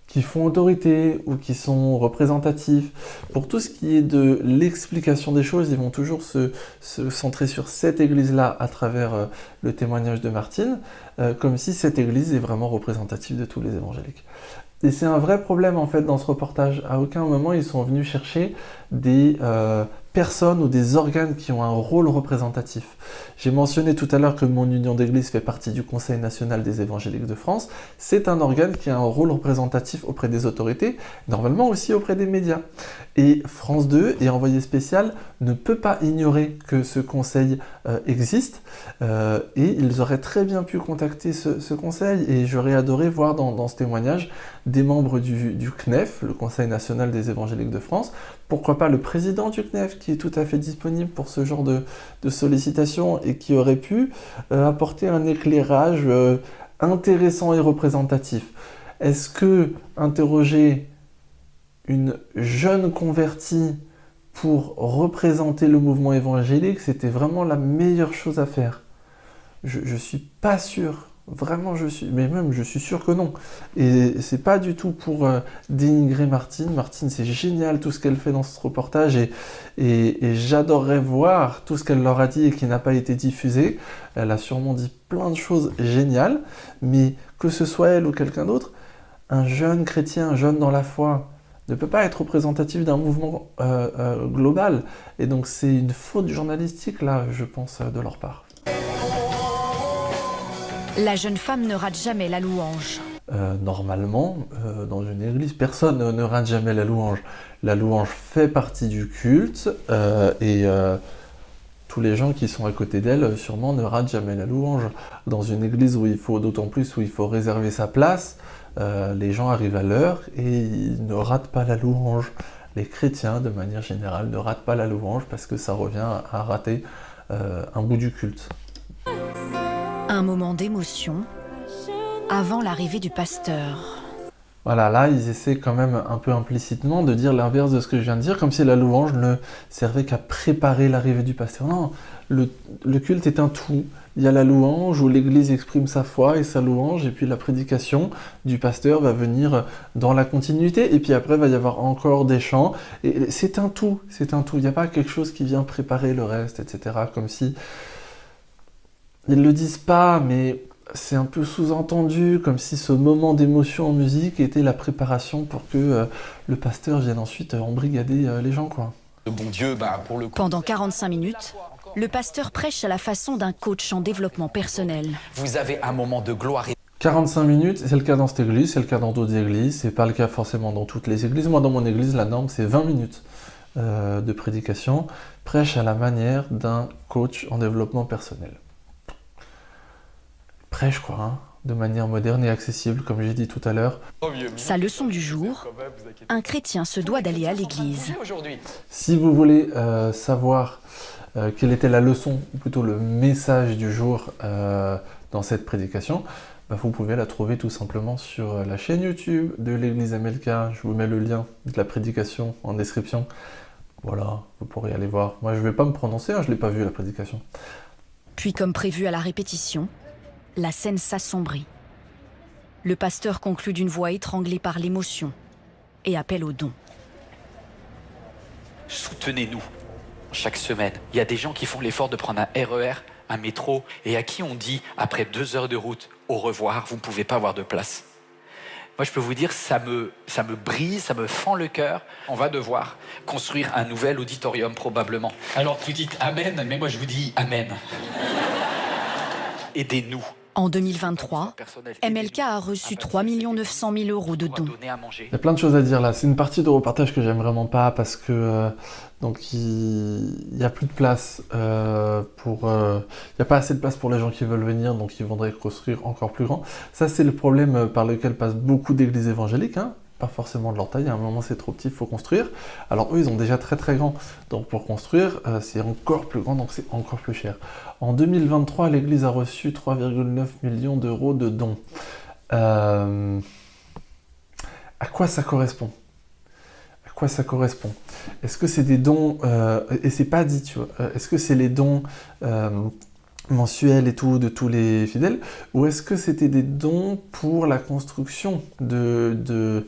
qui font autorité ou qui sont représentatifs. Pour tout ce qui est de l'explication des choses, ils vont toujours se centrer sur cette église-là à travers le témoignage de Martine, comme si cette église est vraiment représentative de tous les évangéliques. Et c'est un vrai problème en fait dans ce reportage. À aucun moment ils sont venus chercher des personnes ou des organes qui ont un rôle représentatif. J'ai mentionné tout à l'heure que mon union d'église fait partie du Conseil national des évangéliques de France. C'est un organe qui a un rôle représentatif auprès des autorités, normalement aussi auprès des médias. Et France 2 et Envoyé spécial ne peut pas ignorer que ce conseil existe et ils auraient très bien pu contacter ce conseil et j'aurais adoré voir dans ce témoignage des membres du CNEF, le Conseil national des évangéliques de France, pourquoi pas le président du CNEF qui est tout à fait disponible pour ce genre de sollicitation et qui aurait pu apporter un éclairage intéressant et représentatif. Est-ce que interroger une jeune convertie pour représenter le mouvement évangélique, c'était vraiment la meilleure chose à faire? Je suis pas sûr. Vraiment, je suis sûr que non. Et c'est pas du tout pour dénigrer Martine. Martine, c'est génial tout ce qu'elle fait dans ce reportage et j'adorerais voir tout ce qu'elle leur a dit et qui n'a pas été diffusé. Elle a sûrement dit plein de choses géniales, mais que ce soit elle ou quelqu'un d'autre, un jeune chrétien, un jeune dans la foi, ne peut pas être représentatif d'un mouvement global. Et donc c'est une faute journalistique, là, je pense, de leur part. La jeune femme ne rate jamais la louange. Normalement, dans une église, personne ne rate jamais la louange. La louange fait partie du culte et tous les gens qui sont à côté d'elle sûrement ne ratent jamais la louange. Dans une église d'autant plus où il faut réserver sa place, les gens arrivent à l'heure et ils ne ratent pas la louange. Les chrétiens, de manière générale, ne ratent pas la louange parce que ça revient à rater un bout du culte. Un moment d'émotion avant l'arrivée du pasteur. Voilà, là, ils essaient quand même un peu implicitement de dire l'inverse de ce que je viens de dire, comme si la louange ne servait qu'à préparer l'arrivée du pasteur. Non, le culte est un tout. Il y a la louange où l'église exprime sa foi et sa louange, et puis la prédication du pasteur va venir dans la continuité, et puis après, il va y avoir encore des chants. Et c'est un tout, c'est un tout. Il n'y a pas quelque chose qui vient préparer le reste, etc. Comme si... Ils ne le disent pas, mais... c'est un peu sous-entendu, comme si ce moment d'émotion en musique était la préparation pour que le pasteur vienne ensuite embrigader les gens, quoi. Bon Dieu, pour le coup... Pendant 45 minutes, le pasteur prêche à la façon d'un coach en développement personnel. Vous avez un moment de gloire. 45 minutes, c'est le cas dans cette église, c'est le cas dans d'autres églises, c'est pas le cas forcément dans toutes les églises. Moi, dans mon église, la norme, c'est 20 minutes de prédication, prêche à la manière d'un coach en développement personnel. Prêche quoi, hein, de manière moderne et accessible, comme j'ai dit tout à l'heure. Sa leçon du jour, un chrétien se doit d'aller à l'église. Si vous voulez savoir quelle était la leçon, ou plutôt le message du jour dans cette prédication, vous pouvez la trouver tout simplement sur la chaîne YouTube de l'église MLK. Je vous mets le lien de la prédication en description. Voilà, vous pourrez aller voir. Moi, je ne vais pas me prononcer, hein, je ne l'ai pas vu la prédication. Puis, comme prévu à la répétition, la scène s'assombrit. Le pasteur conclut d'une voix étranglée par l'émotion et appelle au don. Soutenez-nous. Chaque semaine, il y a des gens qui font l'effort de prendre un RER, un métro, et à qui on dit, après 2 heures de route, au revoir, vous ne pouvez pas avoir de place. Moi, je peux vous dire, ça me brise, ça me fend le cœur. On va devoir construire un nouvel auditorium, probablement. Alors, vous dites Amen, mais moi, je vous dis Amen. Aidez-nous. En 2023, MLK a reçu 3 900 000 euros de dons. Il y a plein de choses à dire là. C'est une partie de repartage que j'aime vraiment pas parce que donc il n'y a plus de place il n'y a pas assez de place pour les gens qui veulent venir, donc ils voudraient construire encore plus grand. Ça, c'est le problème par lequel passent beaucoup d'églises évangéliques, hein. Pas forcément de leur taille, à un moment c'est trop petit, il faut construire. Alors eux, ils ont déjà très très grand, donc pour construire, c'est encore plus grand, donc c'est encore plus cher. En 2023, l'église a reçu 3,9 millions d'euros de dons. À quoi ça correspond ? À quoi ça correspond ? Est-ce que c'est des dons, et c'est pas dit, tu vois, est-ce que c'est les dons mensuels et tout de tous les fidèles, ou est-ce que c'était des dons pour la construction de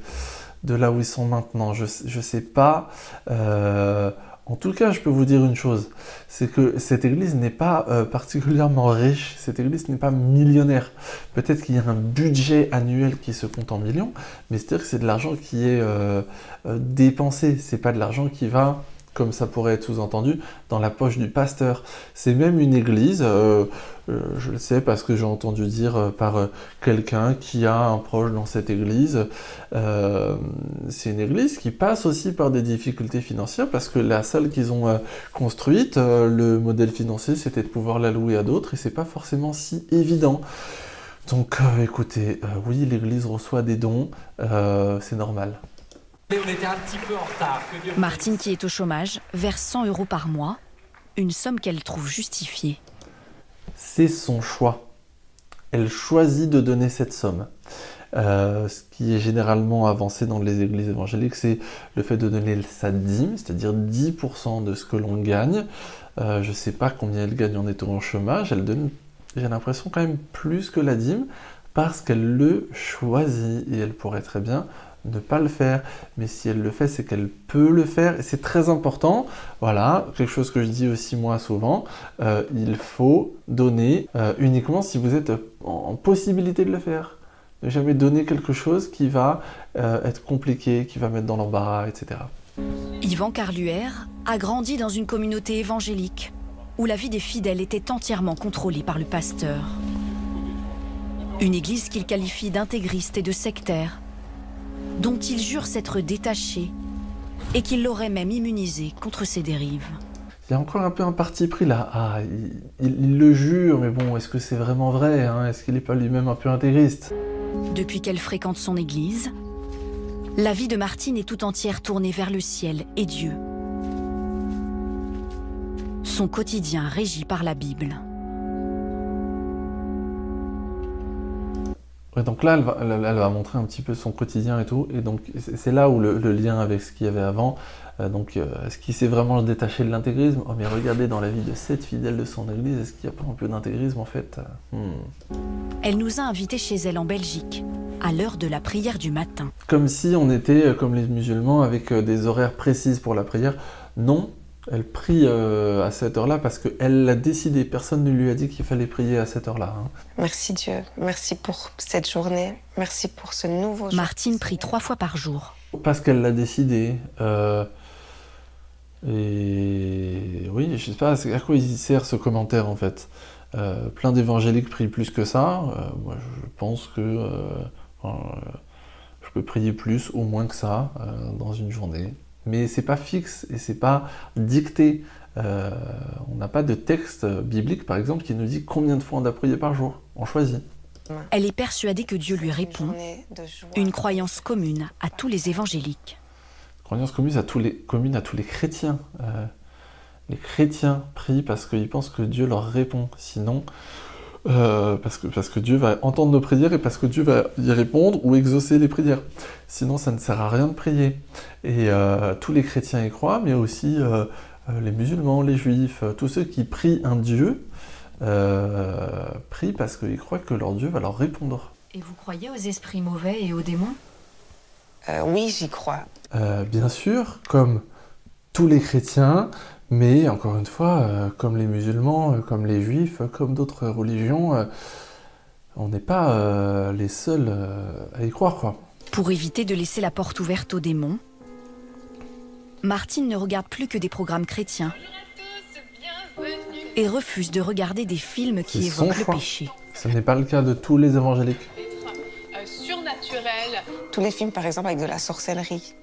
là où ils sont maintenant ? Je sais pas. En tout cas, je peux vous dire une chose, c'est que cette église n'est pas particulièrement riche, cette église n'est pas millionnaire. Peut-être qu'il y a un budget annuel qui se compte en millions, mais c'est-à-dire que c'est de l'argent qui est dépensé, c'est pas de l'argent qui va, comme ça pourrait être sous-entendu, dans la poche du pasteur. C'est même une église, je le sais parce que j'ai entendu dire par quelqu'un qui a un proche dans cette église, c'est une église qui passe aussi par des difficultés financières parce que la salle qu'ils ont construite, le modèle financier c'était de pouvoir la louer à d'autres et c'est pas forcément si évident. Donc écoutez, oui, l'église reçoit des dons, c'est normal. On était un petit peu en retard. Martine, qui est au chômage, verse 100 euros par mois, une somme qu'elle trouve justifiée. C'est son choix. Elle choisit de donner cette somme. Ce qui est généralement avancé dans les églises évangéliques, c'est le fait de donner sa dîme, c'est-à-dire 10% de ce que l'on gagne. Je ne sais pas combien elle gagne en étant au chômage, elle donne, j'ai l'impression, quand même plus que la dîme, parce qu'elle le choisit, et elle pourrait très bien ne pas le faire, mais si elle le fait, c'est qu'elle peut le faire, et c'est très important. Voilà, quelque chose que je dis aussi moi souvent, il faut donner uniquement si vous êtes en possibilité de le faire. Ne jamais donner quelque chose qui va être compliqué, qui va mettre dans l'embarras, etc. Yvan Carluère a grandi dans une communauté évangélique où la vie des fidèles était entièrement contrôlée par le pasteur. Une église qu'il qualifie d'intégriste et de sectaire, dont il jure s'être détaché et qu'il l'aurait même immunisé contre ses dérives. Il y a encore un peu un parti pris là. Ah, il le jure, mais bon, est-ce que c'est vraiment vrai, hein? Est-ce qu'il n'est pas lui-même un peu intégriste? Depuis qu'elle fréquente son église, la vie de Martine est tout entière tournée vers le ciel et Dieu. Son quotidien régi par la Bible. Ouais, donc là, elle va montrer un petit peu son quotidien et tout, et donc c'est là où le lien avec ce qu'il y avait avant. Est-ce qu'il s'est vraiment détaché de l'intégrisme? Oh, mais regardez dans la vie de cette fidèle de son église, est-ce qu'il n'y a pas un peu d'intégrisme en fait? Elle nous a invités chez elle en Belgique, à l'heure de la prière du matin. Comme si on était, comme les musulmans, avec des horaires précises pour la prière. Non, elle prie à cette heure-là parce qu'elle l'a décidé. Personne ne lui a dit qu'il fallait prier à cette heure-là. Hein. Merci Dieu, merci pour cette journée, merci pour ce nouveau jour. Martine prie 3 fois par jour. Parce qu'elle l'a décidé. Et oui, je sais pas à quoi il sert ce commentaire en fait. Plein d'évangéliques prient plus que ça. Moi, je pense que je peux prier plus ou moins que ça dans une journée. Mais c'est pas fixe et c'est pas dicté. On n'a pas de texte biblique, par exemple, qui nous dit combien de fois on doit prier par jour. On choisit. Elle est persuadée que Dieu lui répond. Une croyance commune à tous les évangéliques. Croyance commune à tous les chrétiens. Les chrétiens prient parce qu'ils pensent que Dieu leur répond. Sinon, parce que Dieu va entendre nos prières et parce que Dieu va y répondre ou exaucer les prières. Sinon, ça ne sert à rien de prier. Et tous les chrétiens y croient, mais aussi les musulmans, les juifs, tous ceux qui prient un Dieu, prient parce qu'ils croient que leur Dieu va leur répondre. Et vous croyez aux esprits mauvais et aux démons? Oui, j'y crois. Bien sûr, comme tous les chrétiens, mais encore une fois, comme les musulmans, comme les juifs, comme d'autres religions, on n'est pas les seuls à y croire, quoi. Pour éviter de laisser la porte ouverte aux démons, Martine ne regarde plus que des programmes chrétiens et refuse de regarder des films qui évoquent le péché. Ce n'est pas le cas de tous les évangéliques. Surnaturel. Tous les films, par exemple, avec de la sorcellerie.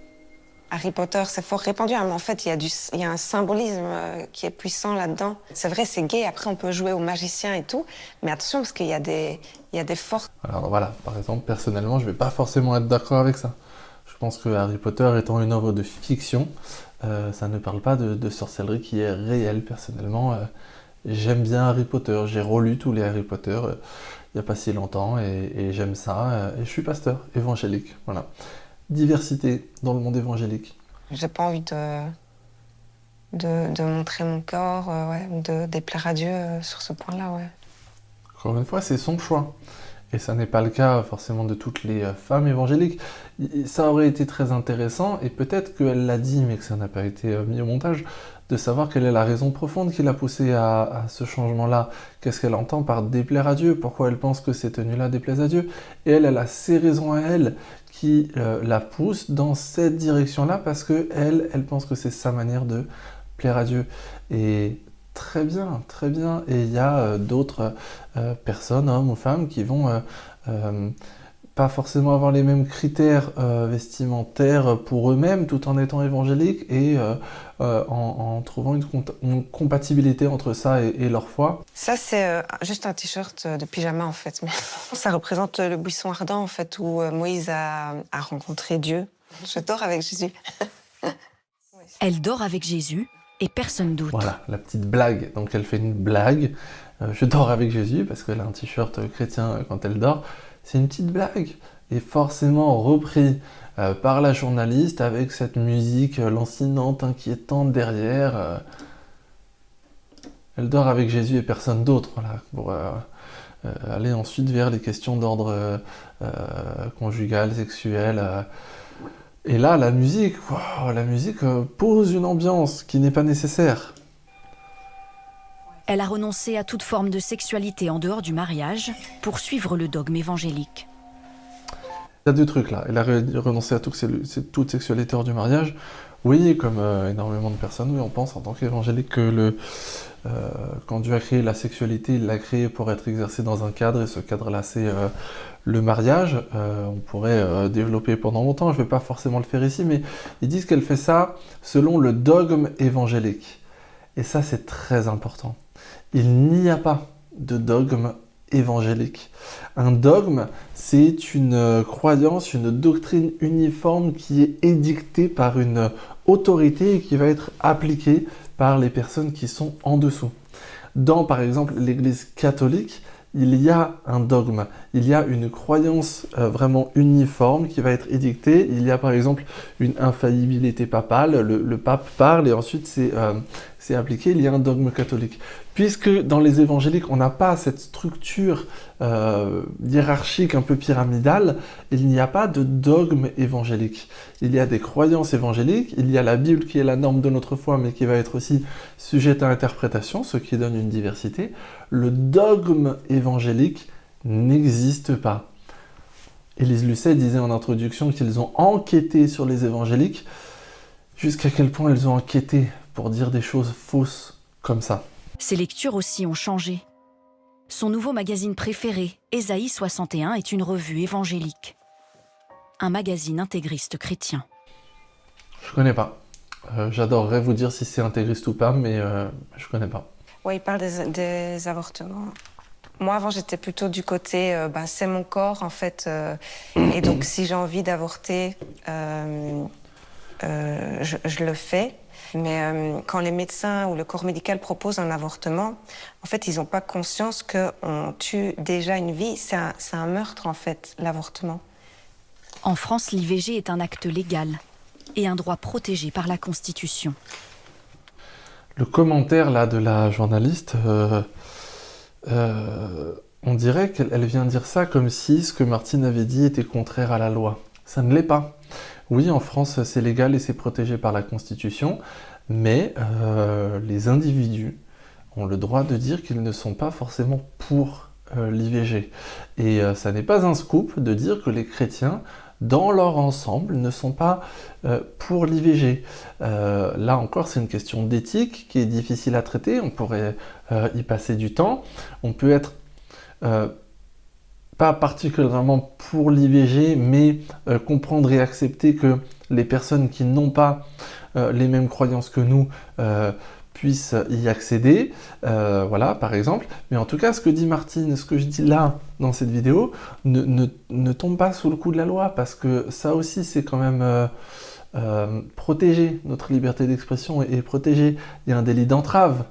Harry Potter, c'est fort répandu, mais en fait, il y a un symbolisme qui est puissant là-dedans. C'est vrai, c'est gay, après on peut jouer aux magiciens et tout, mais attention, parce qu'il y a des forces. Alors voilà, par exemple, personnellement, je ne vais pas forcément être d'accord avec ça. Je pense que Harry Potter étant une œuvre de fiction, ça ne parle pas de sorcellerie qui est réelle. Personnellement, j'aime bien Harry Potter, j'ai relu tous les Harry Potter il n'y a pas si longtemps, et j'aime ça, et je suis pasteur évangélique, voilà. Diversité dans le monde évangélique. J'ai pas envie de montrer mon corps, ou de déplaire à Dieu sur ce point-là, ouais. Encore une fois, c'est son choix. Et ça n'est pas le cas forcément de toutes les femmes évangéliques. Ça aurait été très intéressant, et peut-être qu'elle l'a dit, mais que ça n'a pas été mis au montage, de savoir quelle est la raison profonde qui l'a poussée à ce changement-là. Qu'est-ce qu'elle entend par déplaire à Dieu? Pourquoi elle pense que ces tenues-là déplaisent à Dieu? Et elle a ses raisons à elle qui la poussent dans cette direction-là, parce que elle pense que c'est sa manière de plaire à Dieu. Et très bien, très bien. Et il y a d'autres personnes, hommes ou femmes, qui vont pas forcément avoir les mêmes critères vestimentaires pour eux-mêmes, tout en étant évangéliques, et en trouvant une compatibilité entre ça et leur foi. Ça, c'est juste un t-shirt de pyjama, en fait. Mais ça représente le buisson ardent, en fait, où Moïse a rencontré Dieu. Je dors avec Jésus. Elle dort avec Jésus et personne d'autre. Voilà, la petite blague. Donc elle fait une blague. Je dors avec Jésus, parce qu'elle a un t-shirt chrétien quand elle dort. C'est une petite blague, et forcément repris par la journaliste avec cette musique lancinante, inquiétante derrière. Elle dort avec Jésus et personne d'autre, voilà, pour aller ensuite vers les questions d'ordre conjugal, sexuel. Et là, la musique pose une ambiance qui n'est pas nécessaire. Elle a renoncé à toute forme de sexualité en dehors du mariage pour suivre le dogme évangélique. Il y a deux trucs là. Elle a renoncé à toute sexualité hors du mariage. Oui, comme énormément de personnes, oui, on pense en tant qu'évangélique que quand Dieu a créé la sexualité, il l'a créée pour être exercée dans un cadre, et ce cadre-là, c'est le mariage. On pourrait développer pendant longtemps, je ne vais pas forcément le faire ici, mais ils disent qu'elle fait ça selon le dogme évangélique. Et ça, c'est très important. Il n'y a pas de dogme évangélique. Un dogme, c'est une croyance, une doctrine uniforme qui est édictée par une autorité et qui va être appliquée par les personnes qui sont en dessous. Dans, par exemple, l'Église catholique, il y a un dogme, il y a une croyance vraiment uniforme qui va être édictée. Il y a par exemple une infaillibilité papale, le pape parle et ensuite c'est appliqué, il y a un dogme catholique. Puisque dans les évangéliques, on n'a pas cette structure hiérarchique un peu pyramidale, il n'y a pas de dogme évangélique. Il y a des croyances évangéliques, il y a la Bible qui est la norme de notre foi, mais qui va être aussi sujette à interprétation, ce qui donne une diversité. Le dogme évangélique n'existe pas. Élise Lucet disait en introduction qu'ils ont enquêté sur les évangéliques, jusqu'à quel point ils ont enquêté pour dire des choses fausses comme ça. Ses lectures aussi ont changé. Son nouveau magazine préféré, Ésaïe 61, est une revue évangélique. Un magazine intégriste chrétien. Je connais pas. J'adorerais vous dire si c'est intégriste ou pas, mais je connais pas. Oui, il parle des avortements. Moi, avant, j'étais plutôt du côté, c'est mon corps, en fait. Et donc, si j'ai envie d'avorter, je le fais. Mais quand les médecins ou le corps médical proposent un avortement, en fait, ils n'ont pas conscience qu'on tue déjà une vie. C'est un meurtre, en fait, l'avortement. En France, l'IVG est un acte légal et un droit protégé par la Constitution. Le commentaire là de la journaliste, on dirait qu'elle vient dire ça comme si ce que Martine avait dit était contraire à la loi. Ça ne l'est pas. Oui, en France, c'est légal et c'est protégé par la Constitution, mais les individus ont le droit de dire qu'ils ne sont pas forcément pour l'IVG. Et ça n'est pas un scoop de dire que les chrétiens, dans leur ensemble, ne sont pas pour l'IVG. Là encore, c'est une question d'éthique qui est difficile à traiter, on pourrait y passer du temps. On peut être pas particulièrement pour l'IVG, mais comprendre et accepter que les personnes qui n'ont pas les mêmes croyances que nous puissent y accéder, voilà, par exemple. Mais en tout cas, ce que dit Martine, ce que je dis là, dans cette vidéo, ne tombe pas sous le coup de la loi, parce que ça aussi, c'est quand même protéger notre liberté d'expression et protéger. Il y a un délit d'entrave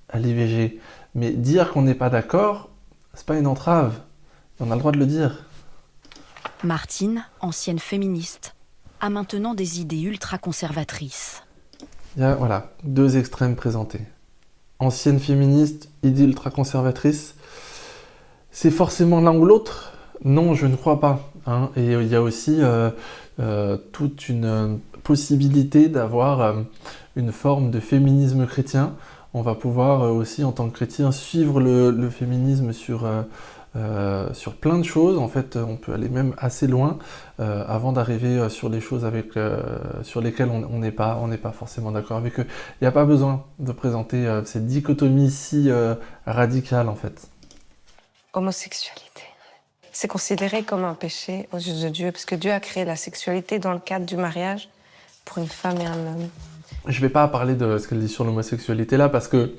à l'IVG, mais dire qu'on n'est pas d'accord, c'est pas une entrave. On a le droit de le dire. Martine, ancienne féministe, a maintenant des idées ultra-conservatrices. Il y a, voilà, deux extrêmes présentés. Ancienne féministe, idée ultra-conservatrice. C'est forcément l'un ou l'autre? Non, je ne crois pas. Hein. Et il y a aussi toute une possibilité d'avoir une forme de féminisme chrétien. On va pouvoir aussi, en tant que chrétien, suivre le féminisme sur plein de choses. En fait, on peut aller même assez loin avant d'arriver sur des choses sur lesquelles on n'est pas forcément d'accord avec eux. Il n'y a pas besoin de présenter cette dichotomie si radicale, en fait. Homosexualité. C'est considéré comme un péché aux yeux de Dieu, parce que Dieu a créé la sexualité dans le cadre du mariage pour une femme et un homme. Je ne vais pas parler de ce qu'elle dit sur l'homosexualité là, parce qu'ils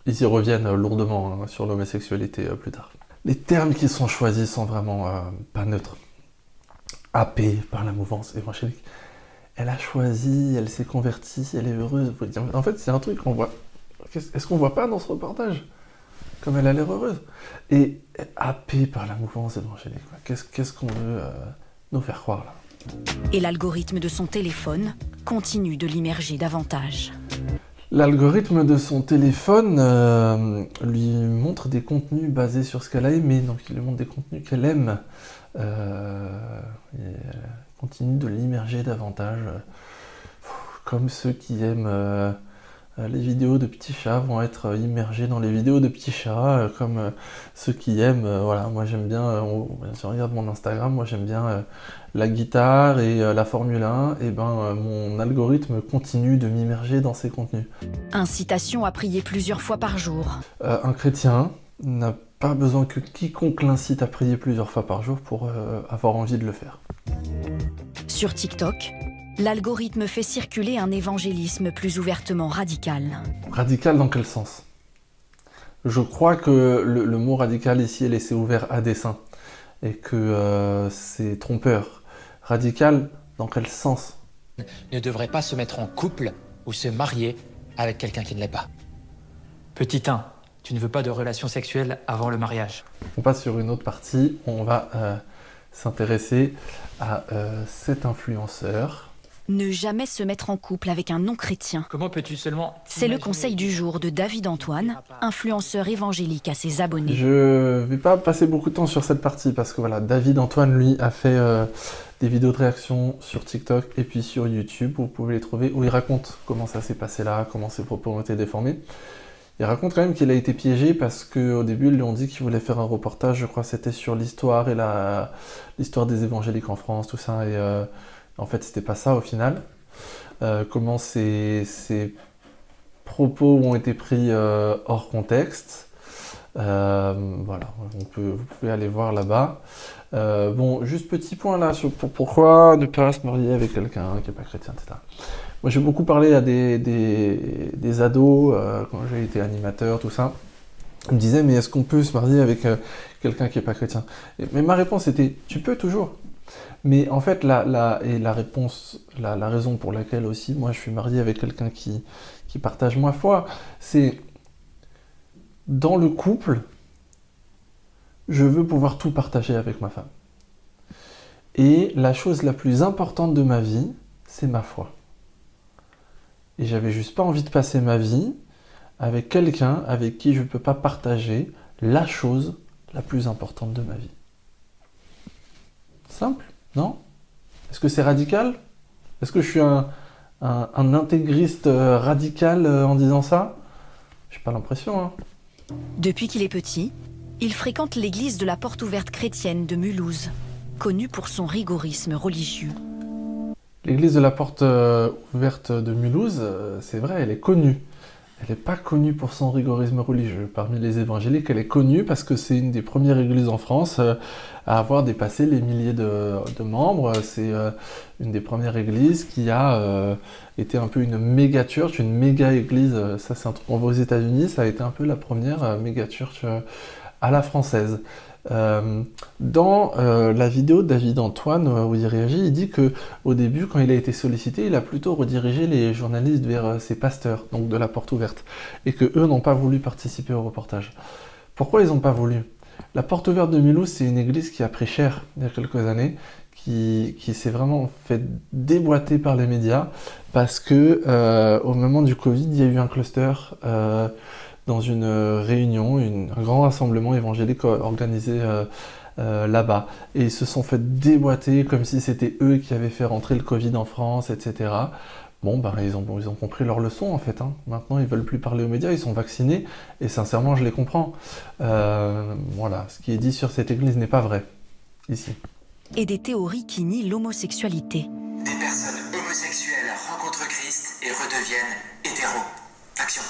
y reviennent lourdement sur l'homosexualité plus tard. Les termes qui sont choisis sont vraiment pas neutres. Happée par la mouvance évangélique. Elle a choisi, elle s'est convertie, elle est heureuse. En fait, c'est un truc qu'on voit. Est-ce qu'on voit pas dans ce reportage? Comme elle a l'air heureuse. Et happée par la mouvance évangélique. Qu'est-ce qu'on veut nous faire croire là? Et l'algorithme de son téléphone continue de l'immerger davantage. L'algorithme de son téléphone lui montre des contenus basés sur ce qu'elle a aimé, donc il lui montre des contenus qu'elle aime. Et continue de l'immerger davantage, comme ceux qui aiment les vidéos de petits chats vont être immergées dans les vidéos de petits chats, comme ceux qui aiment, voilà, moi j'aime bien, si on regarde mon Instagram, moi j'aime bien la guitare et la Formule 1, et ben mon algorithme continue de m'immerger dans ces contenus. Incitation à prier plusieurs fois par jour. Un chrétien n'a pas besoin que quiconque l'incite à prier plusieurs fois par jour pour avoir envie de le faire. Sur TikTok, l'algorithme fait circuler un évangélisme plus ouvertement radical. Radical dans quel sens? Je crois que le mot radical ici est laissé ouvert à dessein et que c'est trompeur. Radical dans quel sens? Ne devrait pas se mettre en couple ou se marier avec quelqu'un qui ne l'est pas. Petit 1, tu ne veux pas de relation sexuelle avant le mariage. On passe sur une autre partie, on va s'intéresser à cet influenceur. Ne jamais se mettre en couple avec un non-chrétien. Comment peux-tu seulement... C'est le conseil du jour de David Antoine, influenceur évangélique à ses abonnés. Je vais pas passer beaucoup de temps sur cette partie parce que voilà, David Antoine, lui, a fait des vidéos de réaction sur TikTok et puis sur YouTube. Vous pouvez les trouver où il raconte comment ça s'est passé là, comment ses propos ont été déformés. Il raconte quand même qu'il a été piégé parce qu'au début, ils lui ont dit qu'il voulait faire un reportage, je crois que c'était sur l'histoire et l'histoire des évangéliques en France, tout ça, et en fait, c'était pas ça au final. Comment ces propos ont été pris hors contexte. Voilà, vous pouvez aller voir là-bas. Bon, juste petit point là, sur pourquoi ne pas se marier avec quelqu'un qui n'est pas chrétien, etc. Moi, j'ai beaucoup parlé à des ados, quand j'ai été animateur, tout ça. Ils me disaient, mais est-ce qu'on peut se marier avec quelqu'un qui n'est pas chrétien? Mais ma réponse était, tu peux toujours. Mais en fait, la réponse, la raison pour laquelle aussi, moi, je suis marié avec quelqu'un qui partage ma foi, c'est dans le couple, je veux pouvoir tout partager avec ma femme. Et la chose la plus importante de ma vie, c'est ma foi. Et j'avais juste pas envie de passer ma vie avec quelqu'un avec qui je ne peux pas partager la chose la plus importante de ma vie. Simple, non? Est-ce que c'est radical? Est-ce que je suis un intégriste radical en disant ça? J'ai pas l'impression, hein. Depuis qu'il est petit, il fréquente l'église de la Porte Ouverte chrétienne de Mulhouse, connue pour son rigorisme religieux. L'église de la Porte Ouverte de Mulhouse, c'est vrai, elle est connue. Elle n'est pas connue pour son rigorisme religieux. Parmi les évangéliques, elle est connue parce que c'est une des premières églises en France à avoir dépassé les milliers de membres. C'est une des premières églises qui a été un peu une méga church, une méga église. Ça, c'est un truc qu'on voit aux États-Unis. Ça a été un peu la première méga church à la française. Dans la vidéo de David Antoine où il réagit, il dit que au début, quand il a été sollicité, il a plutôt redirigé les journalistes vers ses pasteurs, donc de la Porte Ouverte, et que eux n'ont pas voulu participer au reportage. Pourquoi ils n'ont pas voulu? La Porte Ouverte de Mulhouse, c'est une église qui a pris cher il y a quelques années, qui s'est vraiment fait déboîter par les médias, parce que au moment du Covid, il y a eu un cluster dans une réunion, un grand rassemblement évangélique organisé là-bas. Et ils se sont fait déboîter comme si c'était eux qui avaient fait rentrer le Covid en France, etc. Bon, ben, ils ont compris leur leçon en fait. Hein. Maintenant, ils veulent plus parler aux médias, ils sont vaccinés, et sincèrement, je les comprends. Voilà, ce qui est dit sur cette église n'est pas vrai, ici. Et des théories qui nient l'homosexualité. Des personnes homosexuelles rencontrent Christ et redeviennent hétéros. Action.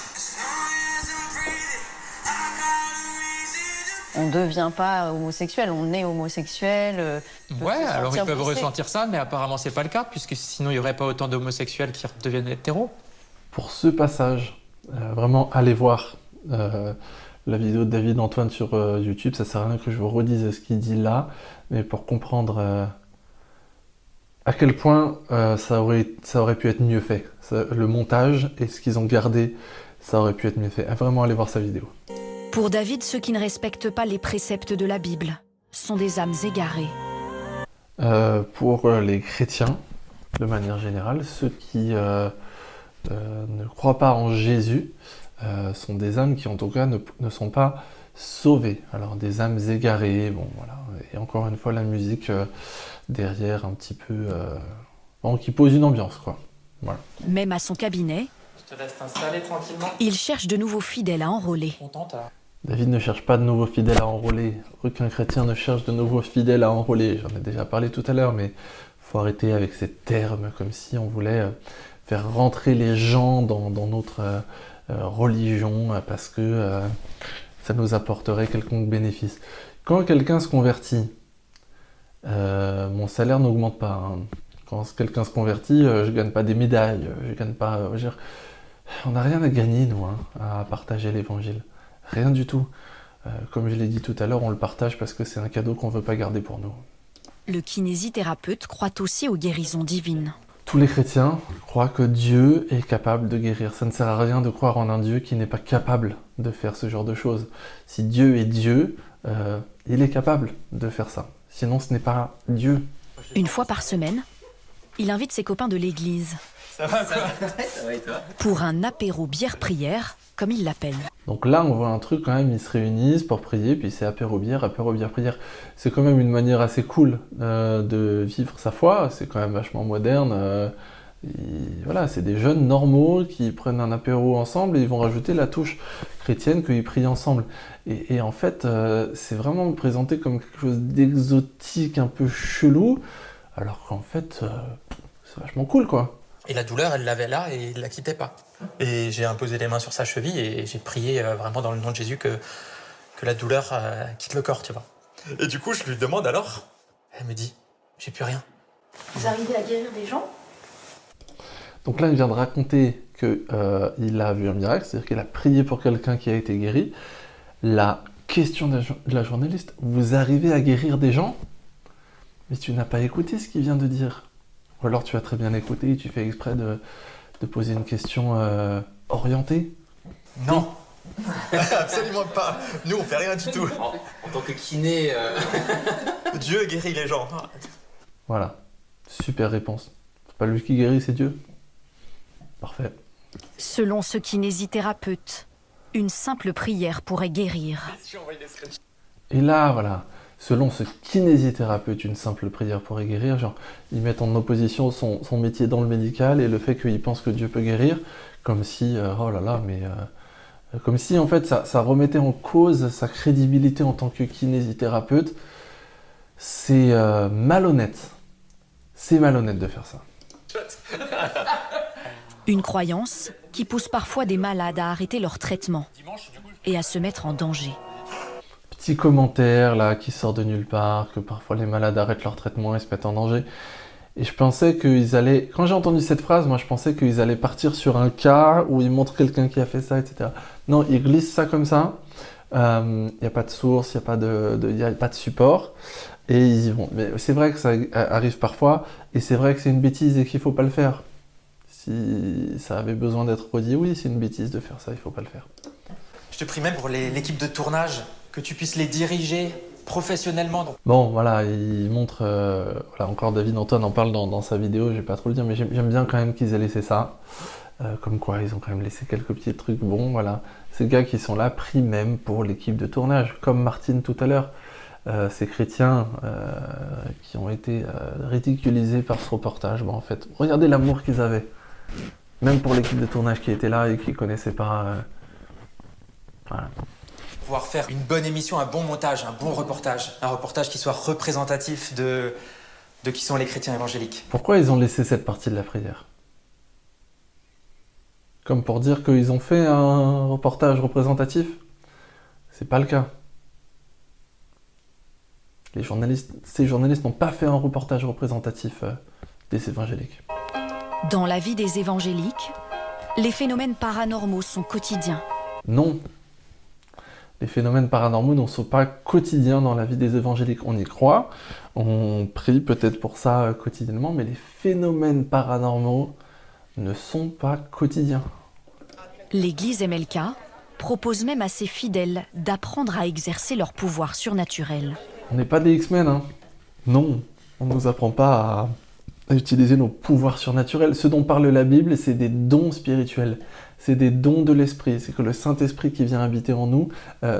On ne devient pas homosexuel, on est homosexuel. Ouais, alors ils peuvent ressentir ça, mais apparemment c'est pas le cas, puisque sinon il n'y aurait pas autant d'homosexuels qui deviennent hétéros. Pour ce passage, vraiment allez voir la vidéo de David Antoine sur YouTube, ça sert à rien que je vous redise ce qu'il dit là, mais pour comprendre à quel point ça aurait pu être mieux fait. Le montage et ce qu'ils ont gardé, ça aurait pu être mieux fait. Vraiment allez voir sa vidéo. Pour David, ceux qui ne respectent pas les préceptes de la Bible sont des âmes égarées. Pour les chrétiens, de manière générale, ceux qui ne croient pas en Jésus sont des âmes qui, en tout cas, ne sont pas sauvées. Alors, des âmes égarées, bon, voilà. Et encore une fois, la musique derrière, un petit peu... qui pose une ambiance, quoi. Voilà. Même à son cabinet, Je te laisse t'installer tranquillement. Il cherche de nouveaux fidèles à enrôler. Contente là. David ne cherche pas de nouveaux fidèles à enrôler. Aucun chrétien ne cherche de nouveaux fidèles à enrôler. J'en ai déjà parlé tout à l'heure, mais faut arrêter avec ces termes comme si on voulait faire rentrer les gens dans notre religion parce que ça nous apporterait quelconque bénéfice. Quand quelqu'un se convertit, mon salaire n'augmente pas. Hein. Quand quelqu'un se convertit, je gagne pas des médailles, je gagne pas. On n'a rien à gagner, nous, hein, à partager l'évangile. Rien du tout. Comme je l'ai dit tout à l'heure, on le partage parce que c'est un cadeau qu'on ne veut pas garder pour nous. Le kinésithérapeute croit aussi aux guérisons divines. Tous les chrétiens croient que Dieu est capable de guérir. Ça ne sert à rien de croire en un Dieu qui n'est pas capable de faire ce genre de choses. Si Dieu est Dieu, il est capable de faire ça. Sinon, ce n'est pas Dieu. Une fois par semaine, il invite ses copains de l'église. Ça va quoi? Ça va et toi? Pour un apéro bière-prière, comme il l'appelle. Donc là, on voit un truc quand même, ils se réunissent pour prier, puis c'est apéro bière, prière. C'est quand même une manière assez cool de vivre sa foi, c'est quand même vachement moderne. Voilà, c'est des jeunes normaux qui prennent un apéro ensemble et ils vont rajouter la touche chrétienne qu'ils prient ensemble. Et en fait, c'est vraiment présenté comme quelque chose d'exotique, un peu chelou, alors qu'en fait, c'est vachement cool, quoi. Et la douleur, elle l'avait là et il la quittait pas. Et j'ai imposé les mains sur sa cheville et j'ai prié vraiment dans le nom de Jésus que la douleur quitte le corps, tu vois. Et du coup, je lui demande alors, elle me dit, j'ai plus rien. Vous arrivez à guérir des gens? Donc là, il vient de raconter qu'il a vu un miracle, c'est-à-dire qu'il a prié pour quelqu'un qui a été guéri. La question de la journaliste, vous arrivez à guérir des gens? Mais tu n'as pas écouté ce qu'il vient de dire. Ou alors tu as très bien écouté et tu fais exprès de poser une question orientée? Non, absolument pas. Nous, on fait rien du tout. En tant que kiné... Dieu guérit les gens. Voilà, super réponse. C'est pas lui qui guérit, c'est Dieu. Parfait. Selon ce kinésithérapeute, une simple prière pourrait guérir. Et là, voilà, selon ce kinésithérapeute, une simple prière pourrait guérir. Genre, ils mettent en opposition son métier dans le médical et le fait qu'il pense que Dieu peut guérir, comme si, oh là là, mais... comme si, en fait, ça remettait en cause sa crédibilité en tant que kinésithérapeute. C'est malhonnête. C'est malhonnête de faire ça. Une croyance qui pousse parfois des malades à arrêter leur traitement et à se mettre en danger. Petit commentaire là qui sort de nulle part, que parfois les malades arrêtent leur traitement et se mettent en danger. Et je pensais qu'ils allaient... Quand j'ai entendu cette phrase, moi je pensais qu'ils allaient partir sur un cas où ils montrent quelqu'un qui a fait ça, etc. Non, ils glissent ça comme ça. Il n'y a pas de source, il n'y a pas de support. Et ils y vont. Mais c'est vrai que ça arrive parfois. Et c'est vrai que c'est une bêtise et qu'il ne faut pas le faire. Si ça avait besoin d'être redit, oui, c'est une bêtise de faire ça, il ne faut pas le faire. Je te prie même pour l'équipe de tournage, que tu puisses les diriger professionnellement. Donc. Bon, voilà, il montre... voilà, encore David Antoine en parle dans sa vidéo, je vais pas trop le dire, mais j'aime bien quand même qu'ils aient laissé ça. Comme quoi, ils ont quand même laissé quelques petits trucs bons, voilà. Ces gars qui sont là, pris même pour l'équipe de tournage, comme Martine tout à l'heure. Ces chrétiens qui ont été ridiculisés par ce reportage, bon, en fait, regardez l'amour qu'ils avaient. Même pour l'équipe de tournage qui était là et qui ne connaissait pas... voilà. Pouvoir faire une bonne émission, un bon montage, un bon reportage. Un reportage qui soit représentatif de qui sont les chrétiens évangéliques. Pourquoi ils ont laissé cette partie de la prière? Comme pour dire qu'ils ont fait un reportage représentatif? C'est pas le cas. Ces journalistes n'ont pas fait un reportage représentatif des évangéliques. Dans la vie des évangéliques, les phénomènes paranormaux sont quotidiens. Non. Les phénomènes paranormaux ne sont pas quotidiens dans la vie des évangéliques. On y croit, on prie peut-être pour ça quotidiennement, mais les phénomènes paranormaux ne sont pas quotidiens. L'église MLK propose même à ses fidèles d'apprendre à exercer leur pouvoir surnaturel. On n'est pas des X-Men, hein. Non, on ne nous apprend pas à utiliser nos pouvoirs surnaturels. Ce dont parle la Bible, c'est des dons spirituels. C'est des dons de l'Esprit. C'est que le Saint-Esprit qui vient habiter en nous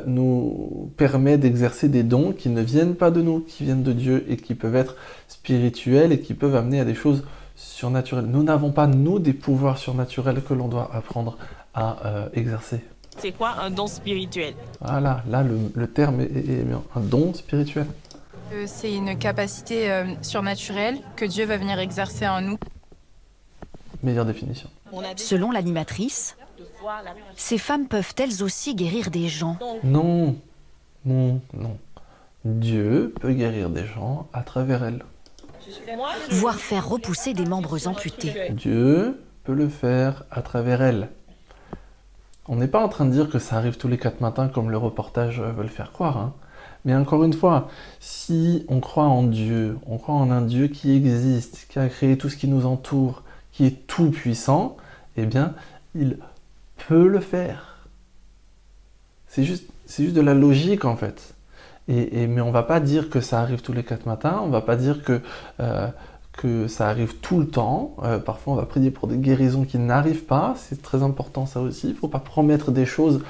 nous permet d'exercer des dons qui ne viennent pas de nous, qui viennent de Dieu et qui peuvent être spirituels et qui peuvent amener à des choses surnaturels. Nous n'avons pas, nous, des pouvoirs surnaturels que l'on doit apprendre à exercer. C'est quoi un don spirituel? Voilà, là, le terme est bien. Un don spirituel. C'est une capacité surnaturelle que Dieu va venir exercer en nous. Meilleure définition. Selon l'animatrice, ces femmes peuvent elles aussi guérir des gens. Non, non, non. Dieu peut guérir des gens à travers elles. Voire faire repousser des membres amputés. Dieu peut le faire à travers elles. On n'est pas en train de dire que ça arrive tous les 4 matins comme le reportage veut le faire croire. Hein. Mais encore une fois, si on croit en Dieu, on croit en un Dieu qui existe, qui a créé tout ce qui nous entoure, qui est tout puissant, eh bien, il peut le faire. C'est juste de la logique en fait. Mais on ne va pas dire que ça arrive tous les 4 matins, on ne va pas dire que ça arrive tout le temps. Parfois, on va prier pour des guérisons qui n'arrivent pas. C'est très important ça aussi. Il ne faut pas promettre des choses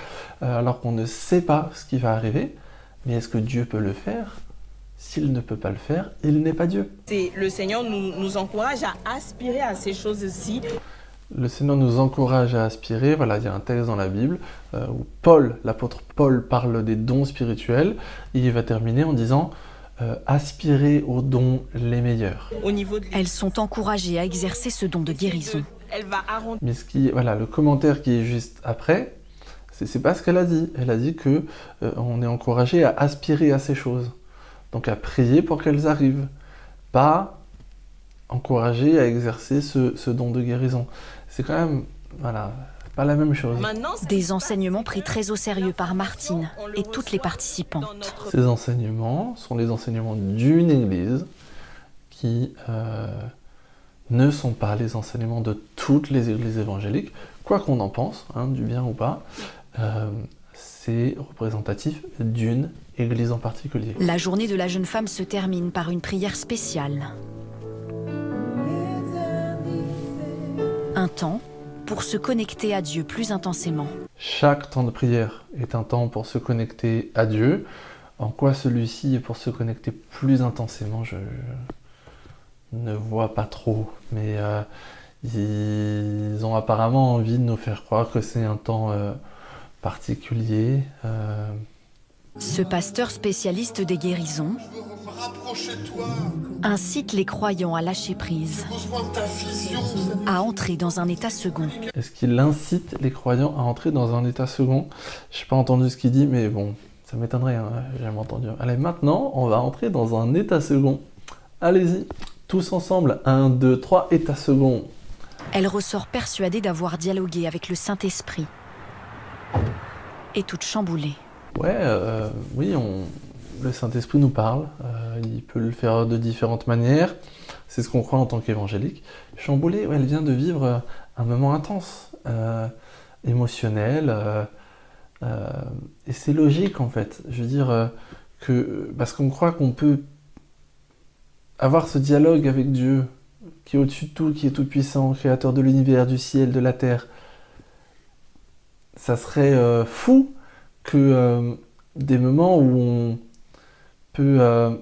alors qu'on ne sait pas ce qui va arriver. Mais est-ce que Dieu peut le faire? S'il ne peut pas le faire, il n'est pas Dieu. Le Seigneur nous encourage à aspirer à ces choses-ci. Le Seigneur nous encourage à aspirer. Voilà, il y a un texte dans la Bible où l'apôtre Paul parle des dons spirituels. Et il va terminer en disant aspirer aux dons les meilleurs. Elles sont encouragées à exercer ce don de guérison. Mais le commentaire qui est juste après, c'est pas ce qu'elle a dit. Elle a dit que on est encouragé à aspirer à ces choses. Donc à prier pour qu'elles arrivent. Pas encouragé à exercer ce don de guérison. C'est quand même, pas la même chose. Des enseignements pris très au sérieux par Martine et toutes les participantes. Ces enseignements sont les enseignements d'une église qui ne sont pas les enseignements de toutes les églises évangéliques, quoi qu'on en pense, du bien ou pas. C'est représentatif d'une église en particulier. La journée de la jeune femme se termine par une prière spéciale. Un temps pour se connecter à Dieu plus intensément. Chaque temps de prière est un temps pour se connecter à Dieu. En quoi celui-ci est pour se connecter plus intensément, je ne vois pas trop. Mais ils ont apparemment envie de nous faire croire que c'est un temps particulier. Ce pasteur spécialiste des guérisons incite les croyants à lâcher prise, à entrer dans un état second. Est-ce qu'il incite les croyants à entrer dans un état second? Je n'ai pas entendu ce qu'il dit, mais bon, ça m'étonnerait, j'ai jamais entendu. Allez, maintenant, on va entrer dans un état second. Allez-y, tous ensemble, 1, 2, 3, état second. Elle ressort persuadée d'avoir dialogué avec le Saint-Esprit. Et toute chamboulée. Ouais, oui, le Saint-Esprit nous parle, il peut le faire de différentes manières, c'est ce qu'on croit en tant qu'évangélique. Chamboulée, elle vient de vivre un moment intense, émotionnel, et c'est logique en fait. Je veux dire, parce qu'on croit qu'on peut avoir ce dialogue avec Dieu, qui est au-dessus de tout, qui est tout puissant, créateur de l'univers, du ciel, de la terre. Ça serait fou que des moments où on peut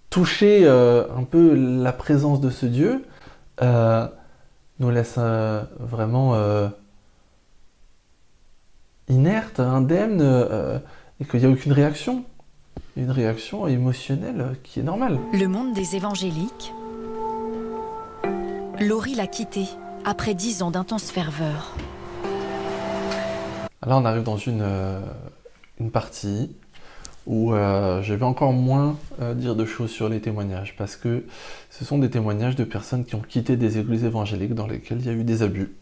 toucher un peu la présence de ce Dieu nous laisse vraiment inertes, indemnes, et qu'il n'y a aucune réaction. Une réaction émotionnelle qui est normale. Le monde des évangéliques, Laurie l'a quitté après 10 ans d'intense ferveur. Là, on arrive dans une partie où je vais encore moins dire de choses sur les témoignages, parce que ce sont des témoignages de personnes qui ont quitté des églises évangéliques dans lesquelles il y a eu des abus.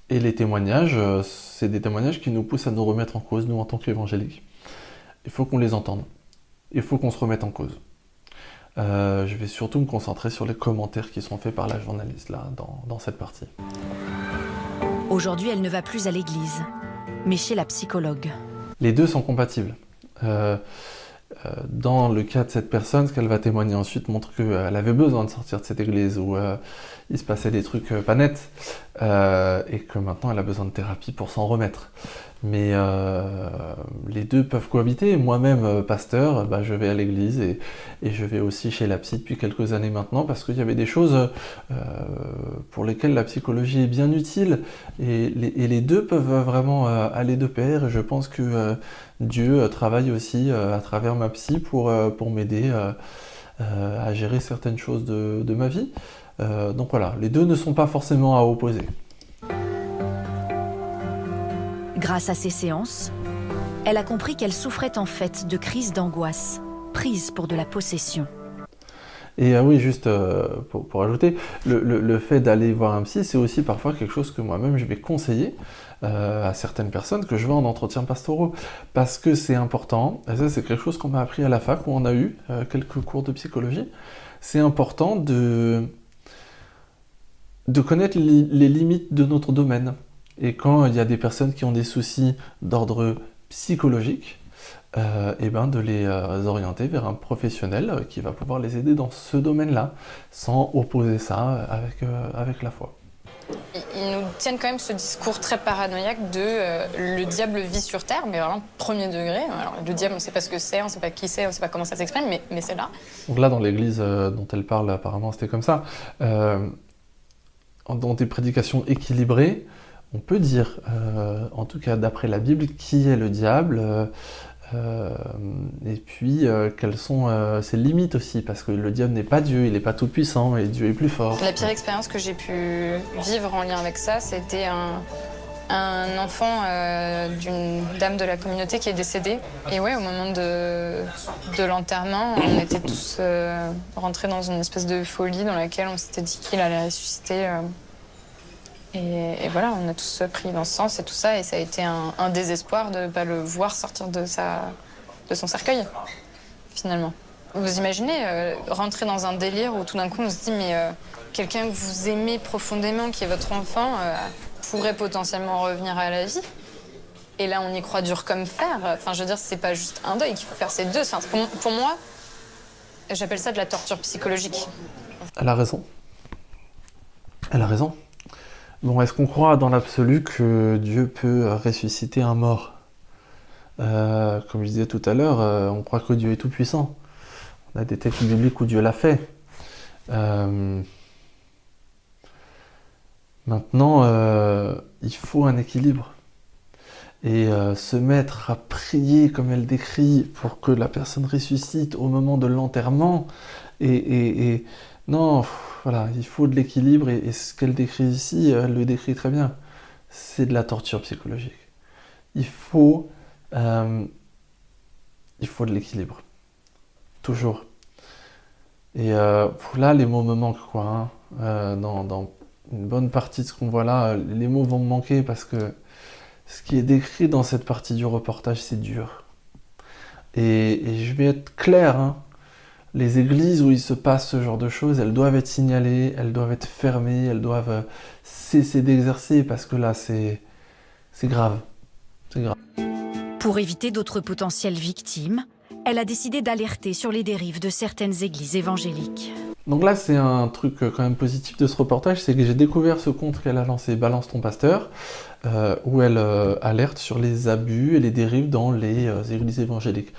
Et les témoignages, c'est des témoignages qui nous poussent à nous remettre en cause, nous, en tant qu'évangéliques. Il faut qu'on les entende. Il faut qu'on se remette en cause. Je vais surtout me concentrer sur les commentaires qui sont faits par la journaliste, là, dans cette partie. Aujourd'hui, elle ne va plus à l'église, mais chez la psychologue. Les deux sont compatibles. Dans le cas de cette personne, ce qu'elle va témoigner ensuite montre qu'elle avait besoin de sortir de cette église où il se passait des trucs pas nets et que maintenant elle a besoin de thérapie pour s'en remettre. Mais les deux peuvent cohabiter. Moi-même, pasteur, je vais à l'église et je vais aussi chez la psy depuis quelques années maintenant parce qu'il y avait des choses pour lesquelles la psychologie est bien utile. Et les deux peuvent vraiment aller de pair. Et je pense que Dieu travaille aussi à travers ma psy pour m'aider à gérer certaines choses de ma vie. Donc voilà, les deux ne sont pas forcément à opposer. Grâce à ces séances, elle a compris qu'elle souffrait en fait de crises d'angoisse, prises pour de la possession. Et oui, juste pour ajouter, le fait d'aller voir un psy, c'est aussi parfois quelque chose que moi-même je vais conseiller à certaines personnes que je vois en entretien pastoraux. Parce que c'est important, et ça c'est quelque chose qu'on m'a appris à la fac où on a eu quelques cours de psychologie, c'est important de connaître les limites de notre domaine. Et quand il y a des personnes qui ont des soucis d'ordre psychologique, de les orienter vers un professionnel qui va pouvoir les aider dans ce domaine-là, sans opposer ça avec la foi. Ils nous tiennent quand même ce discours très paranoïaque de le diable vit sur terre, mais vraiment premier degré. Alors, le diable, on ne sait pas ce que c'est, on ne sait pas qui c'est, on ne sait pas comment ça s'exprime, mais c'est là. Donc là, dans l'église dont elle parle, apparemment, c'était comme ça. Dans des prédications équilibrées, on peut dire, en tout cas d'après la Bible, qui est le diable, et puis quelles sont ses limites aussi, parce que le diable n'est pas Dieu, il n'est pas tout puissant, et Dieu est plus fort. La pire expérience que j'ai pu vivre en lien avec ça, c'était un enfant d'une dame de la communauté qui est décédée. Et ouais, au moment de l'enterrement, on était tous rentrés dans une espèce de folie dans laquelle on s'était dit qu'il allait ressusciter. Et voilà, on a tous pris l'encens et tout ça, et ça a été un désespoir de ne pas le voir sortir de son cercueil, finalement. Vous imaginez rentrer dans un délire où tout d'un coup on se dit mais quelqu'un que vous aimez profondément, qui est votre enfant, pourrait potentiellement revenir à la vie. Et là on y croit dur comme fer. Enfin je veux dire, c'est pas juste un deuil qu'il faut faire, c'est deux. Enfin, pour moi, j'appelle ça de la torture psychologique. Elle a raison. Elle a raison. Bon, est-ce qu'on croit dans l'absolu que Dieu peut ressusciter un mort ? Comme je disais tout à l'heure, on croit que Dieu est tout-puissant. On a des textes bibliques où Dieu l'a fait. Maintenant, il faut un équilibre. Et se mettre à prier comme elle décrit pour que la personne ressuscite au moment de l'enterrement, non, voilà, il faut de l'équilibre, et ce qu'elle décrit ici, elle le décrit très bien. C'est de la torture psychologique. Il faut de l'équilibre. Toujours. Et là, les mots me manquent, quoi. Dans une bonne partie de ce qu'on voit là, les mots vont me manquer parce que ce qui est décrit dans cette partie du reportage, c'est dur. Et je vais être clair, hein. Les églises où il se passe ce genre de choses, elles doivent être signalées, elles doivent être fermées, elles doivent cesser d'exercer, parce que là, c'est grave. C'est grave. Pour éviter d'autres potentielles victimes, elle a décidé d'alerter sur les dérives de certaines églises évangéliques. Donc là, c'est un truc quand même positif de ce reportage, c'est que j'ai découvert ce compte qu'elle a lancé, Balance ton pasteur, où elle alerte sur les abus et les dérives dans les églises évangéliques.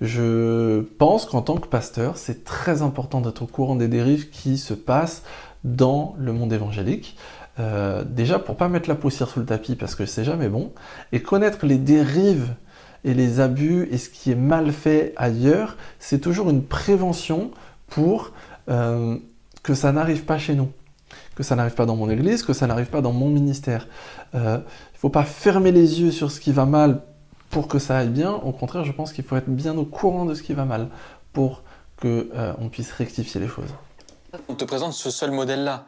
Je pense qu'en tant que pasteur, c'est très important d'être au courant des dérives qui se passent dans le monde évangélique. Déjà, pour pas mettre la poussière sous le tapis, parce que c'est jamais bon, et connaître les dérives et les abus et ce qui est mal fait ailleurs, c'est toujours une prévention pour que ça n'arrive pas chez nous, que ça n'arrive pas dans mon église, que ça n'arrive pas dans mon ministère. Il ne faut pas fermer les yeux sur ce qui va mal pour que ça aille bien. Au contraire, je pense qu'il faut être bien au courant de ce qui va mal pour qu'on puisse rectifier les choses. On te présente ce seul modèle-là.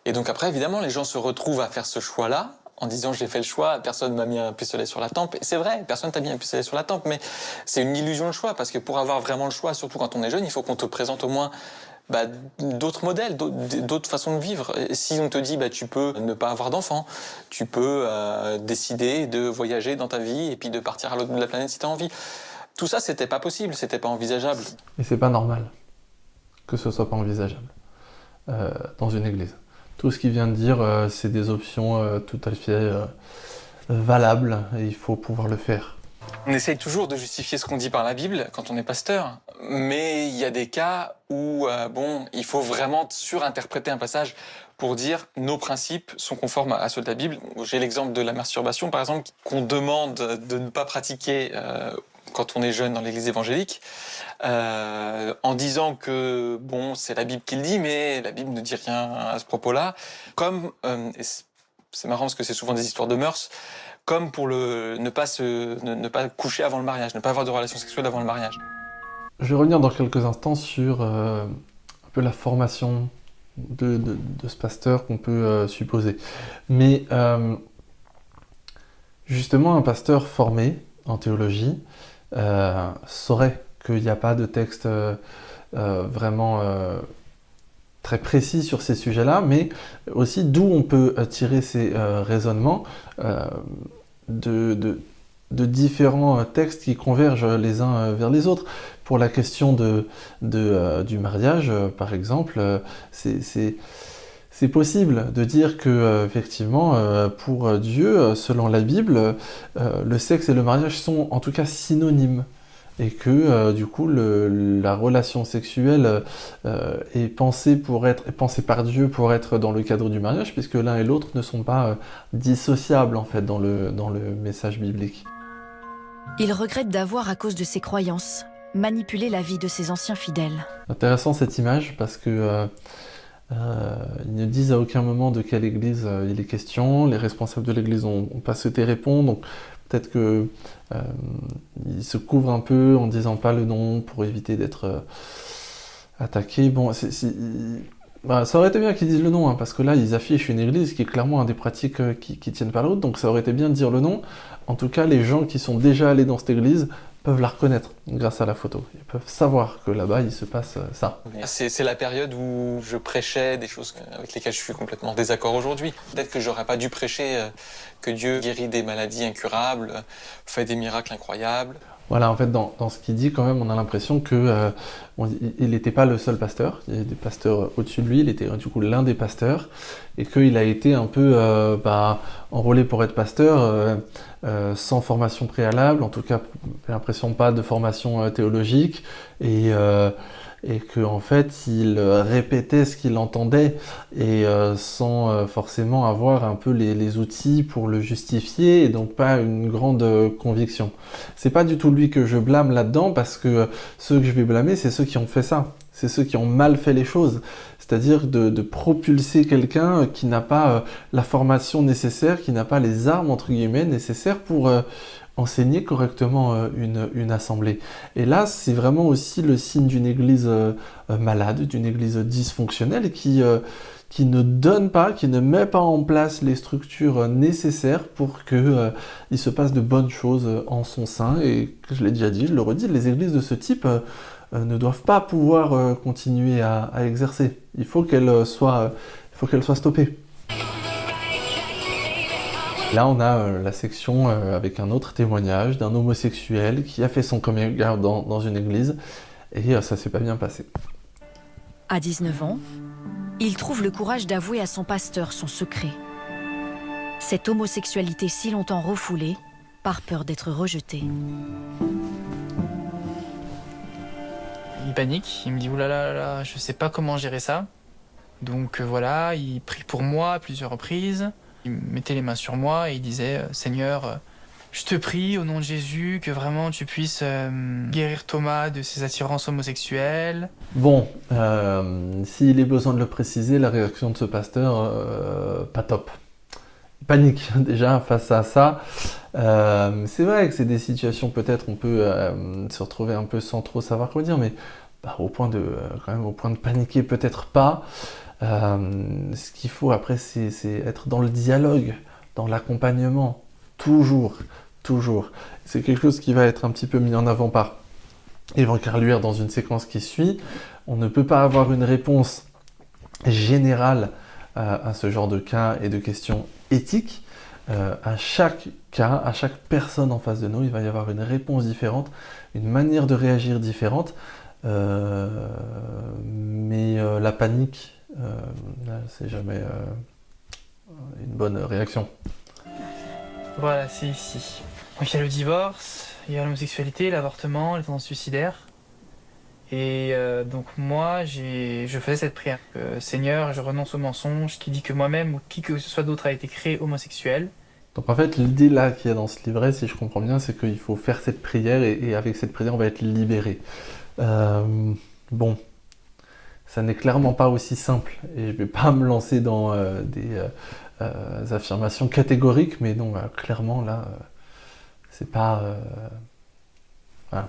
Et donc après, évidemment, les gens se retrouvent à faire ce choix-là, en disant j'ai fait le choix, personne m'a mis un pistolet sur la tempe. Et c'est vrai, personne t'a mis un pistolet sur la tempe, mais c'est une illusion le choix, parce que pour avoir vraiment le choix, surtout quand on est jeune, il faut qu'on te présente au moins d'autres modèles, d'autres façons de vivre. Et si on te dit tu peux ne pas avoir d'enfants, tu peux décider de voyager dans ta vie et puis de partir à l'autre bout de la planète si tu as envie. Tout ça, c'était pas possible, c'était pas envisageable. Et c'est pas normal que ce soit pas envisageable dans une église. Tout ce qu'il vient de dire, c'est des options tout à fait valable et il faut pouvoir le faire. On essaye toujours de justifier ce qu'on dit par la Bible quand on est pasteur, mais il y a des cas où il faut vraiment surinterpréter un passage pour dire nos principes sont conformes à ceux de la Bible. J'ai l'exemple de la masturbation, par exemple, qu'on demande de ne pas pratiquer quand on est jeune dans l'église évangélique, en disant que c'est la Bible qui le dit, mais la Bible ne dit rien à ce propos-là. Comme, c'est marrant parce que c'est souvent des histoires de mœurs, comme pour ne pas coucher avant le mariage, ne pas avoir de relations sexuelles avant le mariage. Je vais revenir dans quelques instants sur un peu la formation de ce pasteur qu'on peut supposer. Mais justement, un pasteur formé en théologie saurait qu'il n'y a pas de texte vraiment très précis sur ces sujets-là, mais aussi d'où on peut tirer ces raisonnements de différents textes qui convergent les uns vers les autres. Pour la question du mariage, par exemple, c'est possible de dire que, effectivement, pour Dieu, selon la Bible, le sexe et le mariage sont en tout cas synonymes. Et que, du coup, la relation sexuelle est pensée par Dieu pour être dans le cadre du mariage, puisque l'un et l'autre ne sont pas dissociables, en fait, dans le message biblique. Il regrette d'avoir, à cause de ses croyances, manipulé la vie de ses anciens fidèles. Intéressant cette image, parce que ils ne disent à aucun moment de quelle église il est question, les responsables de l'église n'ont pas souhaité répondre, donc peut-être qu'ils se couvrent un peu en disant pas le nom pour éviter d'être attaqués. Bon, ça aurait été bien qu'ils disent le nom, hein, parce que là, ils affichent une église qui est clairement des pratiques qui tiennent pas la route, donc ça aurait été bien de dire le nom. En tout cas, les gens qui sont déjà allés dans cette église peuvent la reconnaître grâce à la photo. Ils peuvent savoir que là-bas, il se passe ça. C'est la période où je prêchais des choses avec lesquelles je suis complètement en désaccord aujourd'hui. Peut-être que j'aurais pas dû prêcher que Dieu guérit des maladies incurables, fait des miracles incroyables. Voilà, en fait, dans ce qu'il dit, quand même, on a l'impression que il n'était pas le seul pasteur. Il y a des pasteurs au-dessus de lui, il était du coup l'un des pasteurs, et qu'il a été un peu enrôlé pour être pasteur sans formation préalable, en tout cas, j'ai l'impression pas de formation théologique, et qu'en fait, il répétait ce qu'il entendait, et sans forcément avoir un peu les outils pour le justifier, et donc pas une grande conviction. C'est pas du tout lui que je blâme là-dedans, parce que ceux que je vais blâmer, c'est ceux qui ont fait ça. C'est ceux qui ont mal fait les choses. C'est-à-dire de propulser quelqu'un qui n'a pas la formation nécessaire, qui n'a pas les armes, entre guillemets, nécessaires pour enseigner correctement une assemblée. Et là, c'est vraiment aussi le signe d'une église malade, d'une église dysfonctionnelle qui ne donne pas, qui ne met pas en place les structures nécessaires pour qu'il se passe de bonnes choses en son sein. Et je l'ai déjà dit, je le redis, les églises de ce type ne doivent pas pouvoir continuer à exercer. Il faut qu'elles soient stoppées. Là, on a la section avec un autre témoignage d'un homosexuel qui a fait son coming out dans une église, et ça s'est pas bien passé. À 19 ans, il trouve le courage d'avouer à son pasteur son secret. Cette homosexualité si longtemps refoulée, par peur d'être rejeté. Il panique, il me dit « oulala, je sais pas comment gérer ça ». Donc voilà, il prie pour moi à plusieurs reprises. Il mettait les mains sur moi et il disait « Seigneur, je te prie au nom de Jésus que vraiment tu puisses guérir Thomas de ses attirances homosexuelles. » Bon, s'il est besoin de le préciser, la réaction de ce pasteur, pas top. Il panique déjà face à ça. C'est vrai que c'est des situations, peut-être on peut se retrouver un peu sans trop savoir quoi dire, mais au point de paniquer, peut-être pas. Ce qu'il faut après, c'est être dans le dialogue, dans l'accompagnement, toujours. C'est quelque chose qui va être un petit peu mis en avant par Yvan Carluire dans une séquence qui suit. On ne peut pas avoir une réponse générale à ce genre de cas et de questions éthiques. À chaque cas, à chaque personne en face de nous, il va y avoir une réponse différente, une manière de réagir différente. Mais la panique, c'est jamais une bonne réaction. Voilà, c'est ici. Donc il y a le divorce, il y a l'homosexualité, l'avortement, les tendances suicidaires. Et donc moi, je faisais cette prière. Seigneur, je renonce au mensonge qui dit que moi-même ou qui que ce soit d'autre a été créé homosexuel. Donc en fait, l'idée là qu'il y a dans ce livret, si je comprends bien, c'est qu'il faut faire cette prière et avec cette prière, on va être libéré. Bon, ça n'est clairement pas aussi simple et je ne vais pas me lancer dans des affirmations catégoriques, mais non, clairement là, c'est pas... voilà.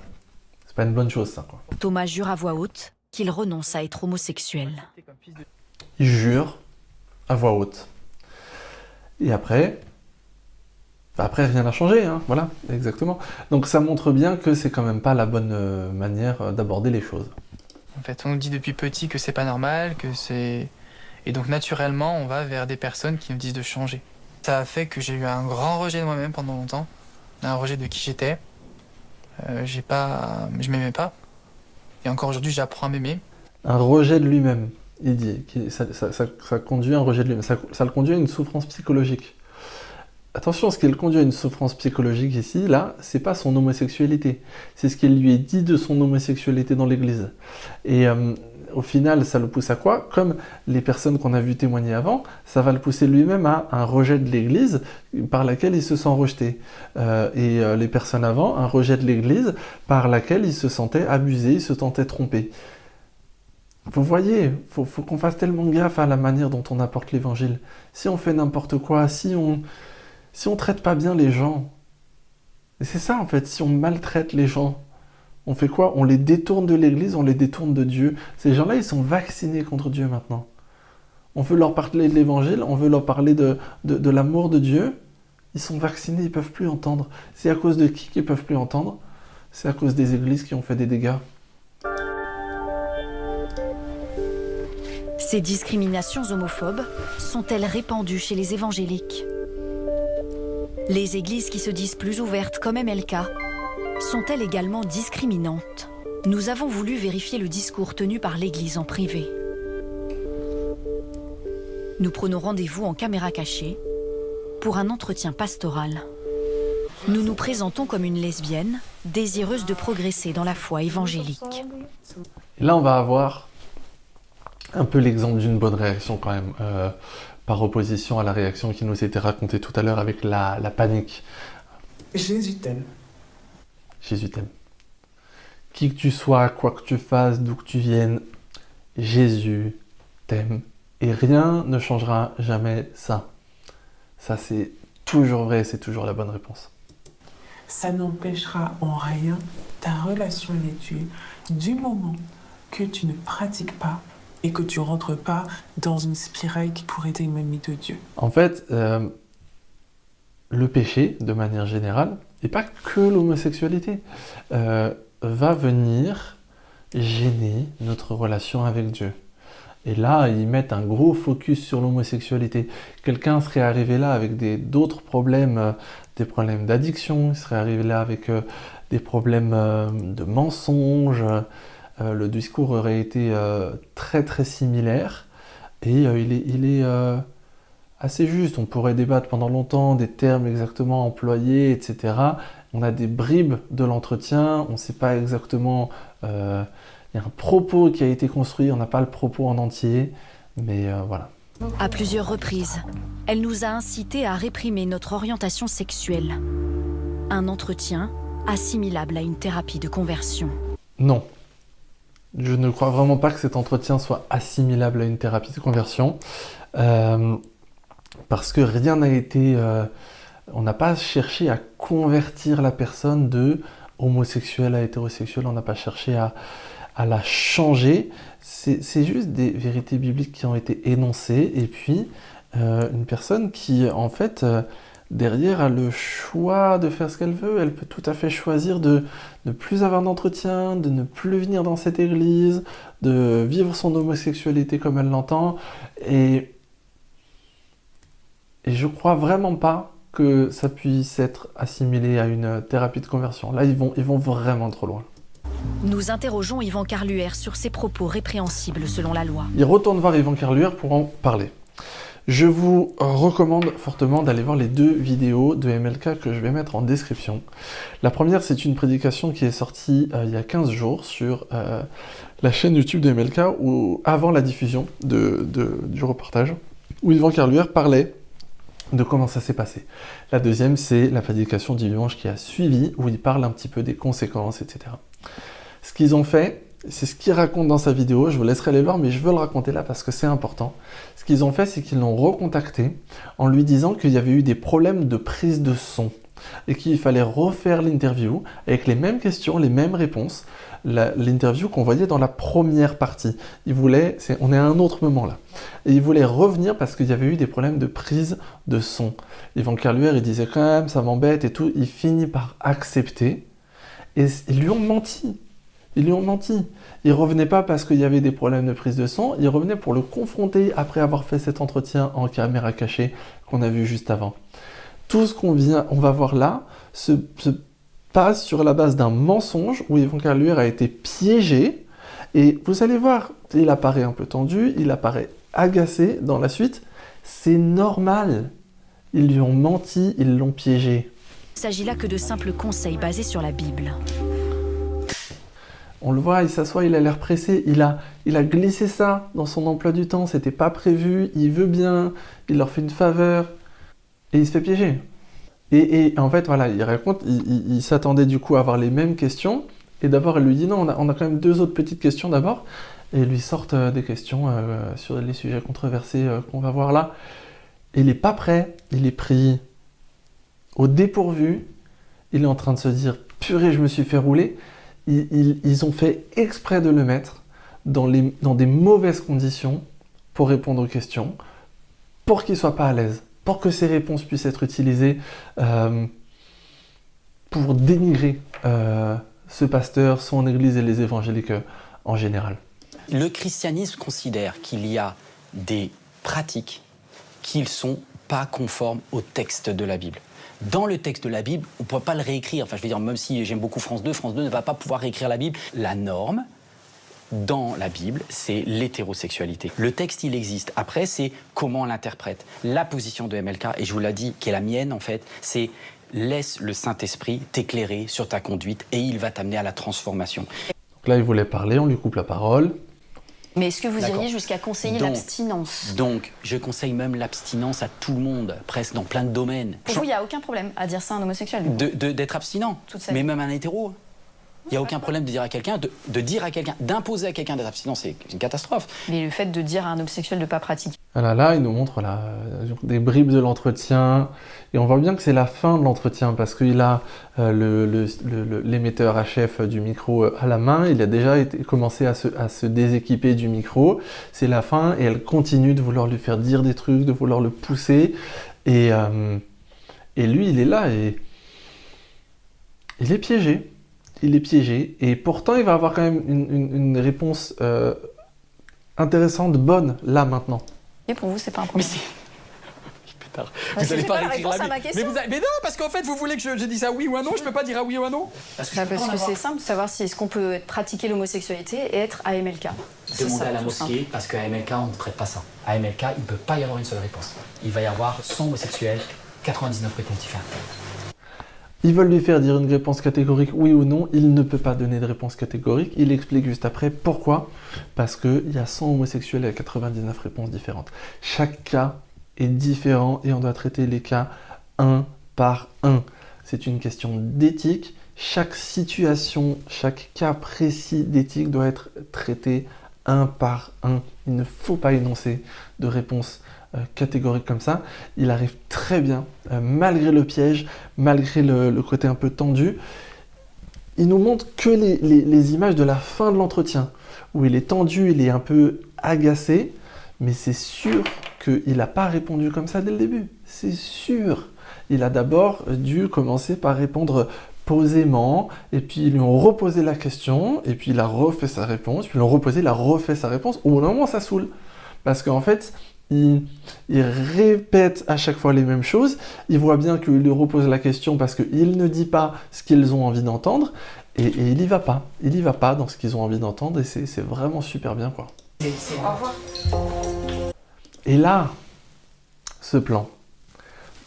C'est pas une bonne chose ça, quoi. Thomas jure à voix haute qu'il renonce à être homosexuel. Il jure à voix haute. Et après rien n'a changé, hein, voilà, exactement. Donc ça montre bien que c'est quand même pas la bonne manière d'aborder les choses. En fait, on nous dit depuis petit que c'est pas normal, que c'est... Et donc naturellement, on va vers des personnes qui nous disent de changer. Ça a fait que j'ai eu un grand rejet de moi-même pendant longtemps, un rejet de qui j'étais. Je m'aimais pas. Et encore aujourd'hui, j'apprends à m'aimer. Un rejet de lui-même, il dit. Ça conduit à un rejet de lui-même. Ça le conduit à une souffrance psychologique. Attention, ce qui le conduit à une souffrance psychologique ici, là, c'est pas son homosexualité. C'est ce qu'il lui est dit de son homosexualité dans l'église. Et au final, ça le pousse à quoi? Comme les personnes qu'on a vues témoigner avant, ça va le pousser lui-même à un rejet de l'église par laquelle il se sent rejeté. Et les personnes avant, un rejet de l'église par laquelle il se sentait abusé, il se sentait trompé. Vous voyez, faut qu'on fasse tellement gaffe à la manière dont on apporte l'évangile. Si on fait n'importe quoi, si on traite pas bien les gens, et c'est ça en fait, si on maltraite les gens, on fait quoi? On les détourne de l'église, on les détourne de Dieu. Ces gens-là, ils sont vaccinés contre Dieu maintenant. On veut leur parler de l'évangile, on veut leur parler de l'amour de Dieu. Ils sont vaccinés, ils peuvent plus entendre. C'est à cause de qui qu'ils peuvent plus entendre? C'est à cause des églises qui ont fait des dégâts. Ces discriminations homophobes sont-elles répandues chez les évangéliques? Les églises qui se disent plus ouvertes, comme MLK, sont-elles également discriminantes? Nous avons voulu vérifier le discours tenu par l'église en privé. Nous prenons rendez-vous en caméra cachée pour un entretien pastoral. Nous nous présentons comme une lesbienne, désireuse de progresser dans la foi évangélique. Et là, on va avoir un peu l'exemple d'une bonne réaction quand même, par opposition à la réaction qui nous était racontée tout à l'heure avec la panique. Jésus t'aime. Jésus t'aime. Qui que tu sois, quoi que tu fasses, d'où que tu viennes, Jésus t'aime. Et rien ne changera jamais ça. Ça, c'est toujours vrai, c'est toujours la bonne réponse. Ça n'empêchera en rien ta relation avec Dieu du moment que tu ne pratiques pas et que tu ne rentres pas dans une spirale qui pourrait t'éloigner de Dieu. En fait, le péché, de manière générale, et pas que l'homosexualité, va venir gêner notre relation avec Dieu. Et là, ils mettent un gros focus sur l'homosexualité. Quelqu'un serait arrivé là avec d'autres problèmes, des problèmes d'addiction, il serait arrivé là avec des problèmes de mensonges. Le discours aurait été très très similaire et il est assez juste. On pourrait débattre pendant longtemps des termes exactement employés, etc. On a des bribes de l'entretien, on ne sait pas exactement... Il y a un propos qui a été construit, on n'a pas le propos en entier, mais voilà. À plusieurs reprises, elle nous a incités à réprimer notre orientation sexuelle. Un entretien assimilable à une thérapie de conversion. Non. Je ne crois vraiment pas que cet entretien soit assimilable à une thérapie de conversion. Parce que rien n'a été... on n'a pas cherché à convertir la personne de homosexuel à hétérosexuel, on n'a pas cherché à la changer. C'est juste des vérités bibliques qui ont été énoncées, et puis une personne qui, en fait, derrière a le choix de faire ce qu'elle veut. Elle peut tout à fait choisir de ne plus avoir d'entretien, de ne plus venir dans cette église, de vivre son homosexualité comme elle l'entend, et je crois vraiment pas que ça puisse être assimilé à une thérapie de conversion. Là, ils vont vraiment trop loin. Nous interrogeons Yvan Carluère sur ses propos répréhensibles selon la loi. Il retourne voir Yvan Carluère pour en parler. Je vous recommande fortement d'aller voir les 2 vidéos de MLK que je vais mettre en description. La première, c'est une prédication qui est sortie il y a 15 jours sur la chaîne YouTube de MLK, avant la diffusion du reportage, où Yvan Carluère parlait de comment ça s'est passé. La deuxième, c'est la prédication du dimanche qui a suivi, où il parle un petit peu des conséquences, etc. Ce qu'ils ont fait, c'est ce qu'il raconte dans sa vidéo, je vous laisserai aller voir, mais je veux le raconter là parce que c'est important. Ce qu'ils ont fait, c'est qu'ils l'ont recontacté en lui disant qu'il y avait eu des problèmes de prise de son et qu'il fallait refaire l'interview avec les mêmes questions, les mêmes réponses, l'interview qu'on voyait dans la première partie. On est à un autre moment là. Et il voulait revenir parce qu'il y avait eu des problèmes de prise de son. Yvan Carluère, il disait quand même, ça m'embête et tout. Il finit par accepter et ils lui ont menti. Ils lui ont menti. Il revenait pas parce qu'il y avait des problèmes de prise de son, il revenait pour le confronter après avoir fait cet entretien en caméra cachée qu'on a vu juste avant. Tout ce qu'on va voir là se passe sur la base d'un mensonge où Yvan Carluère a été piégé et vous allez voir, il apparaît un peu tendu, il apparaît agacé dans la suite. C'est normal. Ils lui ont menti, ils l'ont piégé. Il ne s'agit là que de simples conseils basés sur la Bible. On le voit, il s'assoit, il a l'air pressé, il a glissé ça dans son emploi du temps, c'était pas prévu, il veut bien, il leur fait une faveur, et il se fait piéger. Et en fait, voilà, il raconte, il s'attendait du coup à avoir les mêmes questions, et d'abord elle lui dit non, on a quand même 2 autres petites questions d'abord, et ils lui sortent des questions sur les sujets controversés qu'on va voir là. Et il n'est pas prêt, il est pris au dépourvu, il est en train de se dire purée, je me suis fait rouler. Ils ont fait exprès de le mettre dans des mauvaises conditions pour répondre aux questions, pour qu'il ne soit pas à l'aise, pour que ses réponses puissent être utilisées pour dénigrer ce pasteur, son église et les évangéliques en général. Le christianisme considère qu'il y a des pratiques qui ne sont pas conformes au texte de la Bible. Dans le texte de la Bible, on ne peut pas le réécrire. Enfin, je veux dire, même si j'aime beaucoup France 2 ne va pas pouvoir réécrire la Bible. La norme, dans la Bible, c'est l'hétérosexualité. Le texte, il existe. Après, c'est comment on l'interprète. La position de MLK, et je vous l'ai dit, qui est la mienne, en fait, c'est laisse le Saint-Esprit t'éclairer sur ta conduite et il va t'amener à la transformation. Donc là, il voulait parler, on lui coupe la parole. Mais est-ce que vous iriez jusqu'à conseiller l'abstinence? Donc, je conseille même l'abstinence à tout le monde, presque dans plein de domaines. Pour vous, il n'y a aucun problème à dire ça à un homosexuel? D'être abstinent, mais même un hétéro. Il n'y a aucun problème de dire à quelqu'un, d'imposer à quelqu'un d'être abstinent, c'est une catastrophe. Mais le fait de dire à un homosexuel de ne pas pratiquer. Là, il nous montre des bribes de l'entretien. Et on voit bien que c'est la fin de l'entretien parce qu'il a l'émetteur HF du micro à la main. Il a déjà commencé à se déséquiper du micro. C'est la fin et elle continue de vouloir lui faire dire des trucs, de vouloir le pousser. Et lui, il est là et il est piégé. Il est piégé, et pourtant il va avoir quand même une réponse intéressante, bonne, là, maintenant. Et pour vous, c'est pas un problème? Pétard. Vous n'allez pas réécrire la Bible. Mais non, parce qu'en fait, vous voulez que je dise ah oui ou ah non, je peux pas dire ah oui ou ah non. Parce que c'est simple de savoir si est-ce qu'on peut pratiquer l'homosexualité et être à MLK. Demandez à la mosquée, parce qu'à MLK, on ne traite pas ça. À MLK, il ne peut pas y avoir une seule réponse. Il va y avoir 100 homosexuels, 99 réponses différentes. Ils veulent lui faire dire une réponse catégorique, oui ou non, il ne peut pas donner de réponse catégorique. Il explique juste après pourquoi. Parce qu'il y a 100 homosexuels et 99 réponses différentes. Chaque cas est différent et on doit traiter les cas un par un. C'est une question d'éthique. Chaque situation, chaque cas précis d'éthique doit être traité un par un. Il ne faut pas énoncer de réponse catégorique comme ça. Il arrive très bien, malgré le piège, malgré le côté un peu tendu. Il nous montre que les images de la fin de l'entretien, où il est tendu, il est un peu agacé, mais c'est sûr qu'il n'a pas répondu comme ça dès le début. C'est sûr. Il a d'abord dû commencer par répondre posément, et puis ils lui ont reposé la question, et puis il a refait sa réponse, puis ils l'ont reposé, il a refait sa réponse. Au bout d'un moment, ça saoule. Parce qu'en fait, il répète à chaque fois les mêmes choses, il voit bien qu'il lui repose la question parce qu'il ne dit pas ce qu'ils ont envie d'entendre, et il n'y va pas. Il n'y va pas dans ce qu'ils ont envie d'entendre, et c'est vraiment super bien, quoi. Au revoir. Et là, ce plan?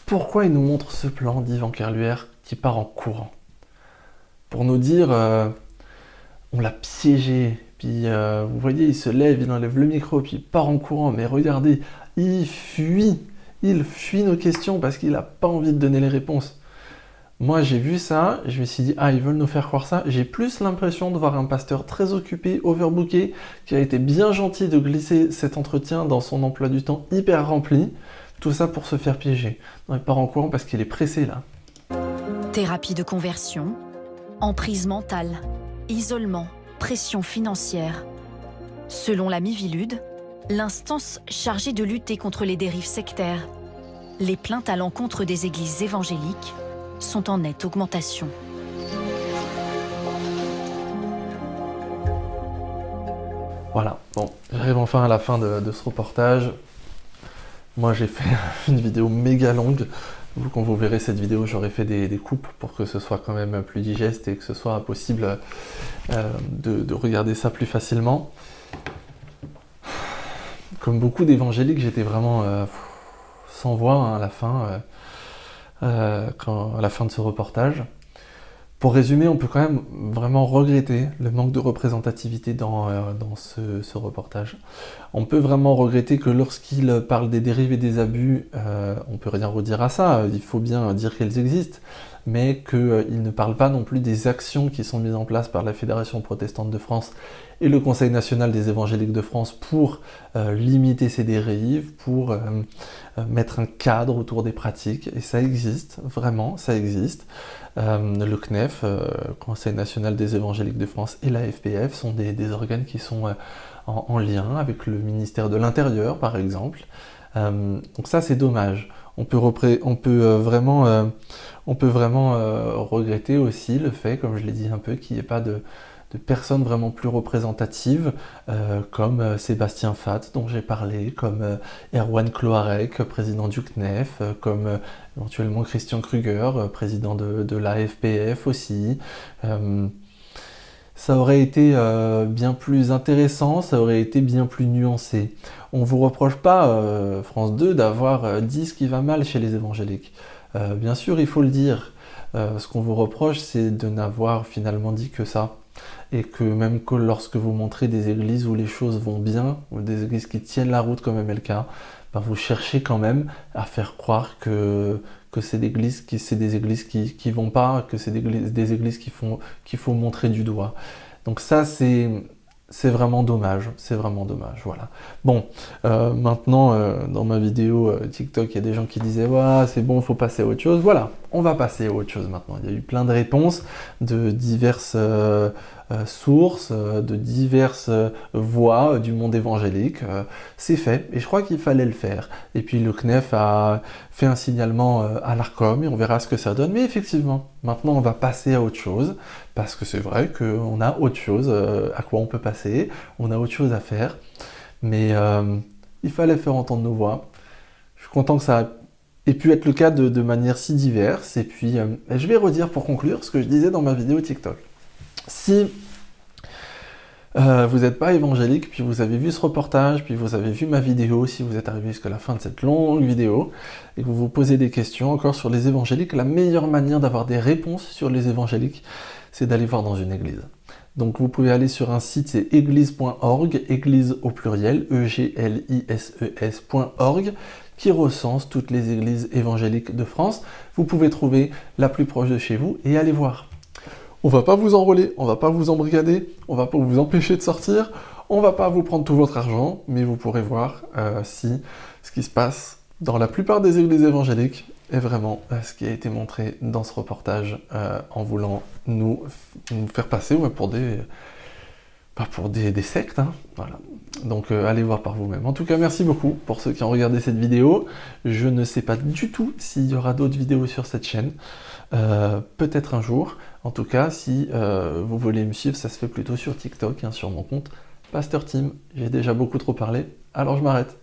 Pourquoi il nous montre ce plan d'Yvan Kerluer qui part en courant? Pour nous dire, on l'a piégé, puis vous voyez, il se lève, il enlève le micro, puis il part en courant, mais regardez, il fuit nos questions parce qu'il n'a pas envie de donner les réponses. Moi, j'ai vu ça, je me suis dit, ah, ils veulent nous faire croire ça. J'ai plus l'impression de voir un pasteur très occupé, overbooké, qui a été bien gentil de glisser cet entretien dans son emploi du temps hyper rempli. Tout ça pour se faire piéger. Non, il part en courant parce qu'il est pressé, là. Thérapie de conversion, emprise mentale, isolement, pression financière. Selon la Miviludes, l'instance chargée de lutter contre les dérives sectaires, les plaintes à l'encontre des églises évangéliques sont en nette augmentation. Voilà, bon, j'arrive enfin à la fin de ce reportage. Moi j'ai fait une vidéo méga longue. Quand vous verrez cette vidéo, j'aurai fait des coupes pour que ce soit quand même plus digeste et que ce soit possible de regarder ça plus facilement. Comme beaucoup d'évangéliques, j'étais vraiment sans voix hein, à la fin. À la fin de ce reportage. Pour résumer, on peut quand même vraiment regretter le manque de représentativité dans ce reportage. On peut vraiment regretter que lorsqu'il parle des dérives et des abus, on peut rien redire à ça, il faut bien dire qu'elles existent, mais qu'il ne parle pas non plus des actions qui sont mises en place par la Fédération protestante de France et le Conseil national des évangéliques de France pour limiter ces dérives, pour mettre un cadre autour des pratiques, et ça existe, vraiment, ça existe. Le CNEF, Conseil national des évangéliques de France, et la FPF sont des organes qui sont en lien avec le ministère de l'Intérieur, par exemple. Donc ça, c'est dommage. On peut vraiment regretter aussi le fait, comme je l'ai dit un peu, qu'il n'y ait pas de personnes vraiment plus représentatives, comme Sébastien Fath, dont j'ai parlé, comme Erwan Cloarec, président du CNEF, comme éventuellement Christian Kruger, président de la FPF aussi. Ça aurait été bien plus intéressant, ça aurait été bien plus nuancé. On ne vous reproche pas, France 2, d'avoir dit ce qui va mal chez les évangéliques. Bien sûr, il faut le dire. Ce qu'on vous reproche, c'est de n'avoir finalement dit que ça. Et que même que lorsque vous montrez des églises où les choses vont bien, ou des églises qui tiennent la route comme MLK, ben vous cherchez quand même à faire croire que c'est des églises qui vont pas, que c'est des églises qu'il faut montrer du doigt. Donc ça, c'est vraiment dommage, voilà. Bon, maintenant, dans ma vidéo TikTok, il y a des gens qui disaient « Ouais, c'est bon, il faut passer à autre chose ». Voilà, on va passer à autre chose maintenant. Il y a eu plein de réponses de diverses sources, de diverses voix du monde évangélique. C'est fait, et je crois qu'il fallait le faire. Et puis le CNEF a fait un signalement à l'ARCOM, et on verra ce que ça donne. Mais effectivement, maintenant, on va passer à autre chose, parce que c'est vrai qu'on a autre chose à quoi on peut passer, on a autre chose à faire, mais il fallait faire entendre nos voix. Je suis content que ça ait pu être le cas de manière si diverse, et puis je vais redire pour conclure ce que je disais dans ma vidéo TikTok. Si vous n'êtes pas évangélique, puis vous avez vu ce reportage, puis vous avez vu ma vidéo, si vous êtes arrivé jusqu'à la fin de cette longue vidéo, et que vous vous posez des questions encore sur les évangéliques, la meilleure manière d'avoir des réponses sur les évangéliques, c'est d'aller voir dans une église. Donc vous pouvez aller sur un site, c'est église.org, église au pluriel, EGLISES.org, qui recense toutes les églises évangéliques de France. Vous pouvez trouver la plus proche de chez vous et aller voir. On va pas vous enrôler, on va pas vous embrigader, on va pas vous empêcher de sortir, on va pas vous prendre tout votre argent, mais vous pourrez voir si ce qui se passe dans la plupart des églises évangéliques est vraiment ce qui a été montré dans ce reportage en voulant nous faire passer pour des sectes. Hein, voilà. Donc allez voir par vous-même. En tout cas, merci beaucoup pour ceux qui ont regardé cette vidéo. Je ne sais pas du tout s'il y aura d'autres vidéos sur cette chaîne. Peut-être un jour. En tout cas, si vous voulez me suivre, ça se fait plutôt sur TikTok, hein, sur mon compte Pasteur Tim. J'ai déjà beaucoup trop parlé, alors je m'arrête.